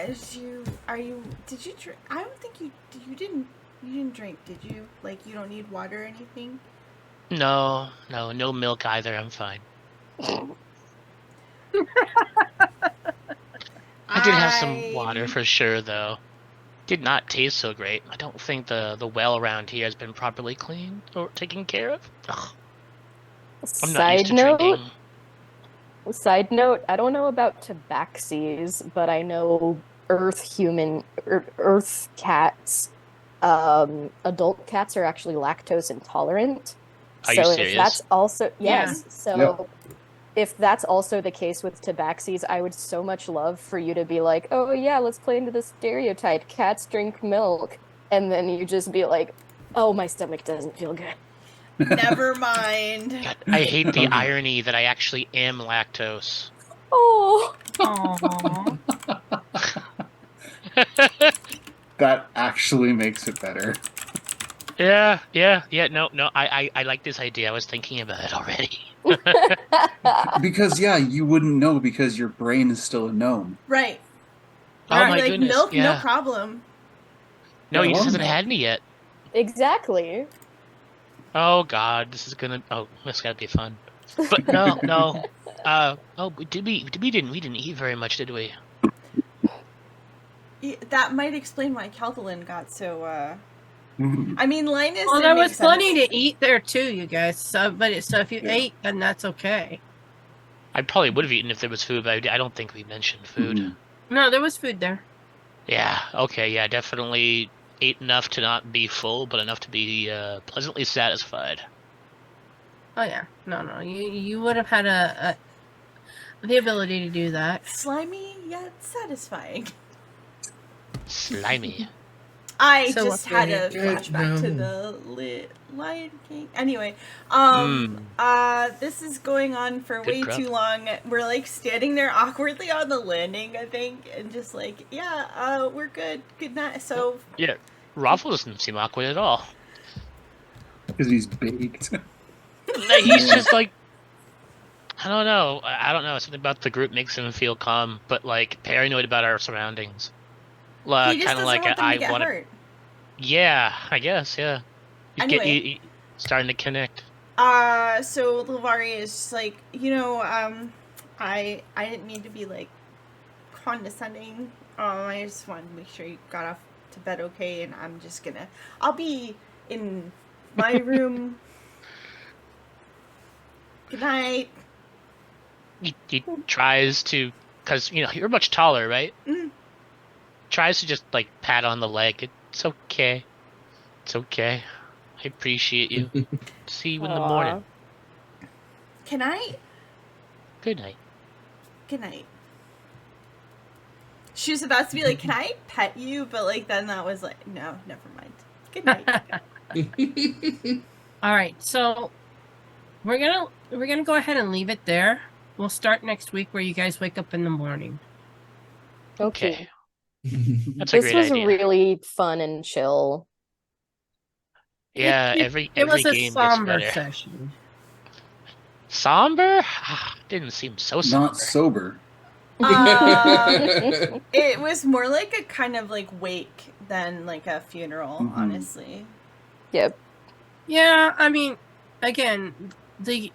Did you drink? I don't think you didn't drink, did you? Like, you don't need water or anything? No milk either. I'm fine. I did have some water for sure, though. Did not taste so great. I don't think the well around here has been properly cleaned or taken care of. Ugh, I'm not used to drinking. Side note, I don't know about tabaxis, but I know Earth cats, adult cats are actually lactose intolerant. Are you So if serious? that's also Yeah. yes, so if that's also the case with tabaxis, I would so much love for you to be like, oh yeah, let's play into the stereotype, cats drink milk, and then you just be like, oh, my stomach doesn't feel good. Never mind. God, I hate the irony that I actually am lactose. Oh, Aww. That actually makes it better. Yeah. No. I like this idea. I was thinking about it already. Because you wouldn't know because your brain is still a gnome. Right. Oh Right. my Like goodness. milk, yeah. no problem. No, he I just love hasn't milk. had any yet. exactly. Oh God, this is gonna. Oh, this gotta be fun. But no. We didn't eat very much, did we? That might explain why Calthalin got so. I mean, Linus. Well, it there makes was plenty sense. to eat there too, you guys. So if you ate, then that's okay. I probably would have eaten if there was food, but I don't think we mentioned food. Mhm. No, there was food there. Yeah. Okay. Yeah. Definitely ate enough to not be full, but enough to be pleasantly satisfied. Oh yeah, no, you would have had the ability to do that. Slimy yet satisfying. Slimy. I So just had a Good, flashback to no. the Lion King. Anyway, this is going on for Good way grub. too long. We're like standing there awkwardly on the landing, I think, and just like, we're good. Good night. So Yeah. Raffle doesn't seem awkward at all. Because he's baked. He's just like, I don't know. I don't know. Something about the group makes him feel calm, but like paranoid about our surroundings. he just Kind doesn't of like want them to get want to. hurt. Yeah, I guess. Yeah. Anyway. Starting to connect. So Lilvari is just like, I didn't mean to be like condescending. I just wanted to make sure you got off to bed okay, and I'll be in my room. Good night. He tries to, because you're much taller, right? Mm. Tries to just like pat on the leg. It's okay. It's okay. I appreciate you. See you in the morning. Can I Good night. Good night. She was about to be like, "Can I pet you?" But like then that was like, no, never mind. Good night. All right, so we're gonna go ahead and leave it there. We'll start next week where you guys wake up in the morning. Okay. That's a This great was idea. really fun and chill. Yeah, It every was a game gets somber better. session. Somber? Didn't seem so somber. Not sober. It was more like a kind of like wake than like a funeral, Mhm. honestly. Yep. Yeah, I mean, again, the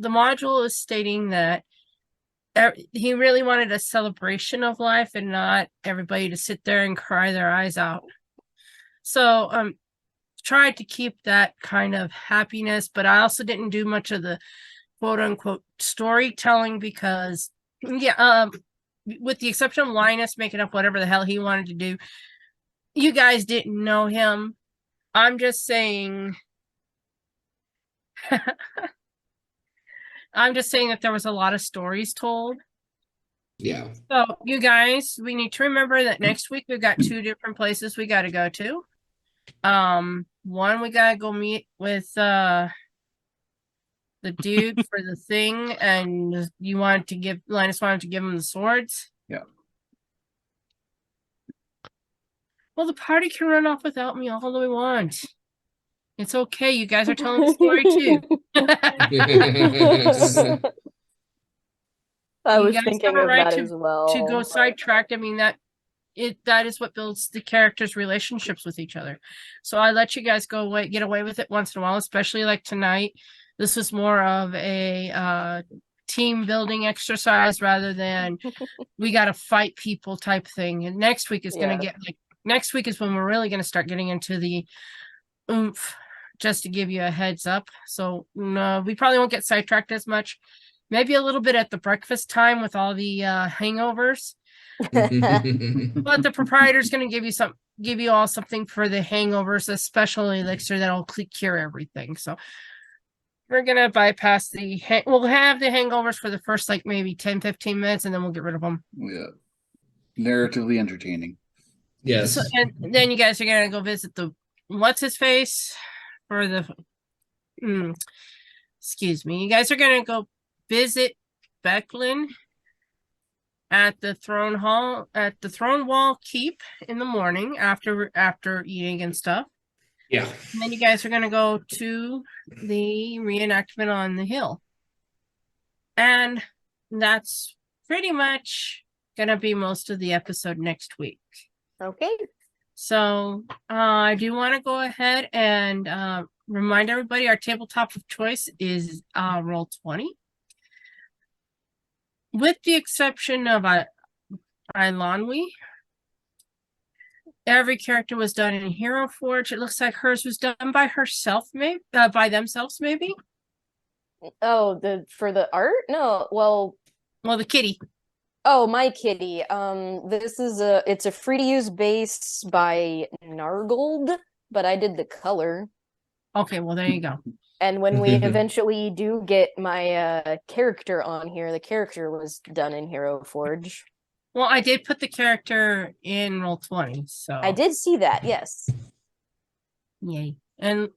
module is stating that he really wanted a celebration of life and not everybody to sit there and cry their eyes out. So tried to keep that kind of happiness, but I also didn't do much of the quote unquote storytelling because with the exception of Linus making up whatever the hell he wanted to do, you guys didn't know him. I'm just saying I'm just saying that there was a lot of stories told. Yeah. So you guys, we need to remember that next week we've got 2 different places we got to go to. One we gotta go meet with the dude for the thing, and Linus wanted to give him the swords. Yeah. Well, the party can run off without me all we want. It's okay. You guys are telling the story too. I You was guys thinking have a of right that as well. to go sidetracked. I mean that is what builds the characters' relationships with each other. So I let you guys get away with it once in a while, especially like tonight. This was more of a team building exercise rather than we got to fight people type thing. And next week is going to get like next week is when we're really going to start getting into the oomph. Just to give you a heads up. So no, we probably won't get sidetracked as much. Maybe a little bit at the breakfast time with all the hangovers. But the proprietor's going to give you all something for the hangovers, a special elixir that'll cure everything. So we're going to bypass we'll have the hangovers for the first like maybe 10-15 minutes and then we'll get rid of them. Yeah. Narratively entertaining. Yes. So, and then you guys are going to go visit the what's his face for the excuse me. You guys are going to go visit Becklin at the throne wall keep in the morning after eating and stuff. Yeah. And then you guys are going to go to the reenactment on the hill. And that's pretty much going to be most of the episode next week. Okay. So I do want to go ahead and remind everybody our tabletop of choice is Roll20. With the exception of Ilanwi, every character was done in Hero Forge. It looks like hers was done by herself, maybe by themselves, maybe. Oh, for the art? No, well, the kitty. Oh, my kitty. It's a free to use base by Nargold, but I did the color. Okay, well there you go. And when we eventually do get my character on here, the character was done in Hero Forge. Well, I did put the character in Roll20, so I did see that, yes. Yay. And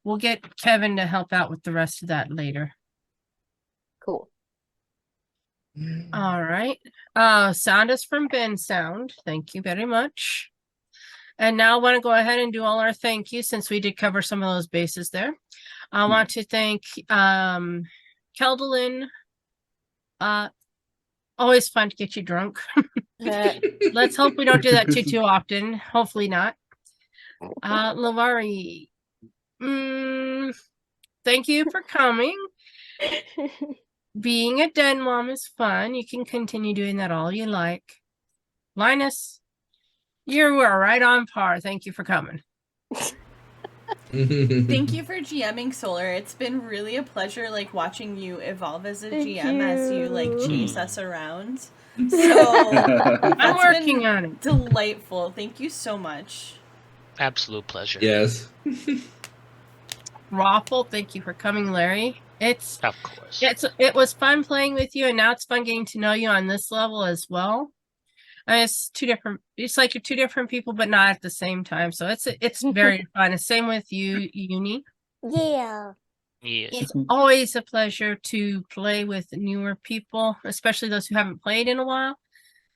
we'll get Kevin to help out with the rest of that later. Cool. All right. Sound is from Ben Sound. Thank you very much. And now I want to go ahead and do all our thank yous since we did cover some of those bases there. I want to thank Keldalin. Always fun to get you drunk. Let's hope we don't do that too often. Hopefully not. Lavari. Thank you for coming. Being a den mom is fun. You can continue doing that all you like. Linus, you were right on par. Thank you for coming. Thank you for GMing Solar. It's been really a pleasure like watching you evolve as a GM as you like chase us around. So I'm working on it. Delightful. Thank you so much. Absolute pleasure. Yes. Raffle, thank you for coming, Larry. It's Of course. it was fun playing with you, and now it's fun getting to know you on this level as well. I mean, it's two different. It's like you're two different people, but not at the same time. So it's very fun. The same with you, Uni. Yeah. Yes. It's always a pleasure to play with newer people, especially those who haven't played in a while.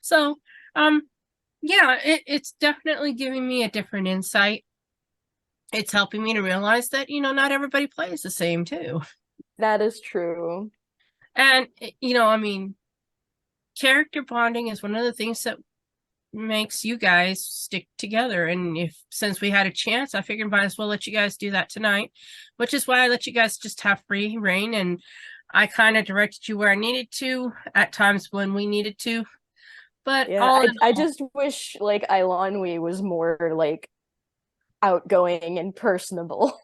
So, yeah, it's definitely giving me a different insight. It's helping me to realize that, not everybody plays the same too. That is true. And, I mean, character bonding is one of the things that makes you guys stick together. And since we had a chance, I figured might as well let you guys do that tonight, which is why I let you guys just have free reign, and I kind of directed you where I needed to at times when we needed to. But Yeah, I just wish like Ilanwi was more like outgoing and personable.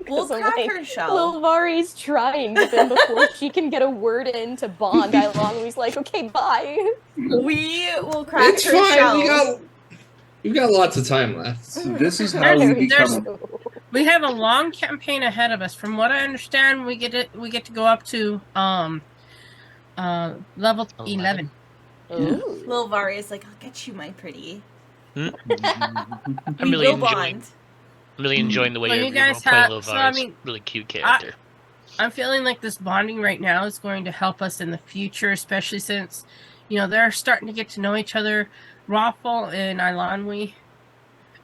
We'll crack like, her shell. Lilvari's trying, but then before she can get a word in to bond, Ilanwi's like, okay, bye. We will crack It's her fine. shell. We've got lots of time left. So this is how we become. We have a long campaign ahead of us. From what I understand, we get to go up to level 11. Lil Vari is like, I'll get you, my pretty. I'm We really will enjoying. bond. I'm really enjoying the way Well, you're you guys playing have- Lovar. so, I mean, really cute character. I'm feeling like this bonding right now is going to help us in the future, especially since, they're starting to get to know each other, Raffle and Ilanwi,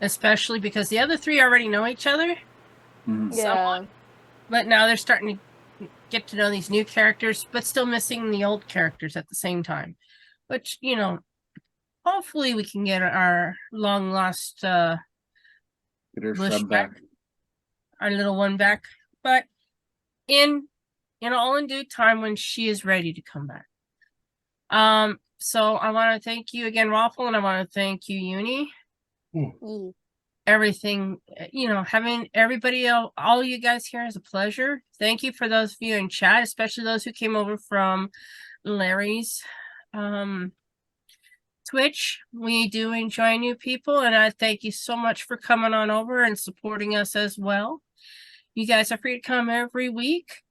especially because the other three already know each other. Mhm. Yeah. Somewhat, but now they're starting to get to know these new characters, but still missing the old characters at the same time. Which, hopefully we can get our long lost Get her Bush shrub back. our little one back. But in all in due time when she is ready to come back. So I want to thank you again, Raffle, and I want to thank you, Uni. Everything, having everybody, all you guys here is a pleasure. Thank you for those of you in chat, especially those who came over from Larry's Twitch. We do enjoy new people, and I thank you so much for coming on over and supporting us as well. You guys are free to come every week.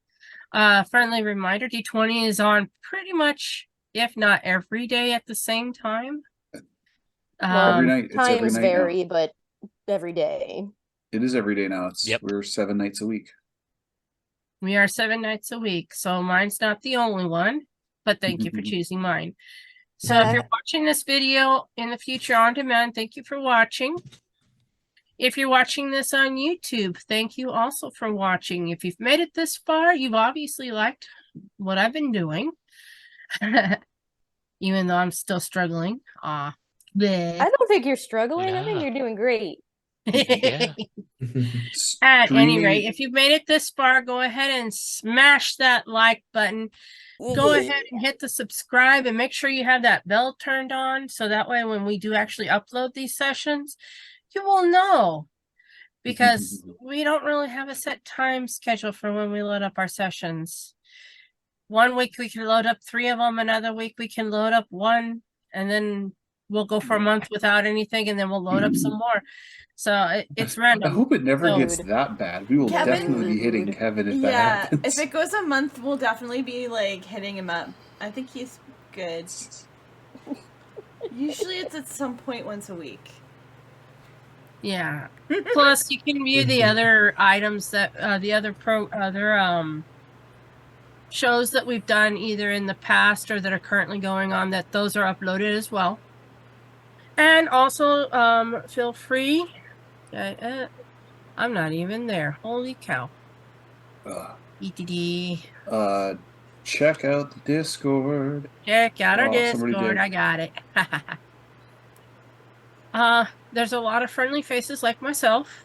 Friendly reminder, D20 is on pretty much, if not every day at the same time. Well, Every night. It's every times night vary, now. but every day. It is every day now. Yep. We're 7 nights a week. We are 7 nights a week, so mine's not the only one, but thank you for choosing mine. So if you're watching this video in the future on demand, thank you for watching. If you're watching this on YouTube, thank you also for watching. If you've made it this far, you've obviously liked what I've been doing. Even though I'm still struggling. I don't think you're struggling. I think Nah. you're doing great. Yeah. At any Streaming- rate, if you've made it this far, go ahead and smash that like button. Go ahead and hit the subscribe and make sure you have that bell turned on. So that way, when we do actually upload these sessions, you will know. Because we don't really have a set time schedule for when we load up our sessions. One week we can load up 3 of them. Another week we can load up 1. And then we'll go for a month without anything. And then we'll load up some more. So it's random. I hope it never So- gets that bad. We will Kevin- definitely be hitting Kevin if that Yeah, happens. if it goes a month, we'll definitely be like hitting him up. I think he's good. Usually it's at some point once a week. Yeah. Plus, you can view the other items that the other shows that we've done either in the past or that are currently going on. That those are uploaded as well. And also, feel free. I'm not even there. Holy cow! ETD. Check out the Discord. Check out our Oh, somebody Discord. did. I got it. There's a lot of friendly faces like myself.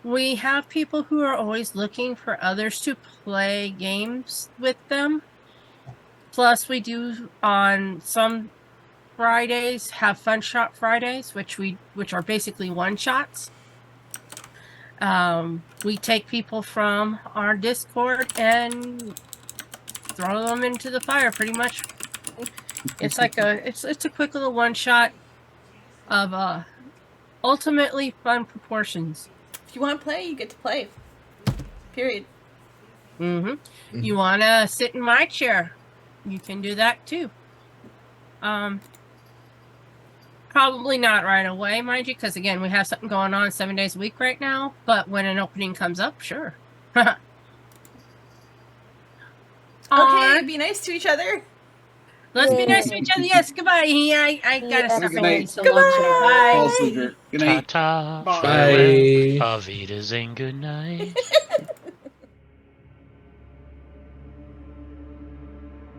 We have people who are always looking for others to play games with them. Plus, we do on some Fridays have fun shot Fridays, which are basically one shots. We take people from our Discord and throw them into the fire, pretty much. It's like it's a quick little one shot of ultimately fun proportions. If you want to play, you get to play. Period. Mm-hmm. You want to sit in my chair? You can do that too. Probably not right away, mind you, because again, we have something going on 7 days a week right now. But when an opening comes up, sure. Okay, be nice to each other. Let's be nice to each other. Yes, goodbye. I gotta Yes, start good my night. day so long. Goodbye. Bye. Fall sleeper. Good night. Ta-ta, Bye. farewell, auf Wiedersehen, good night.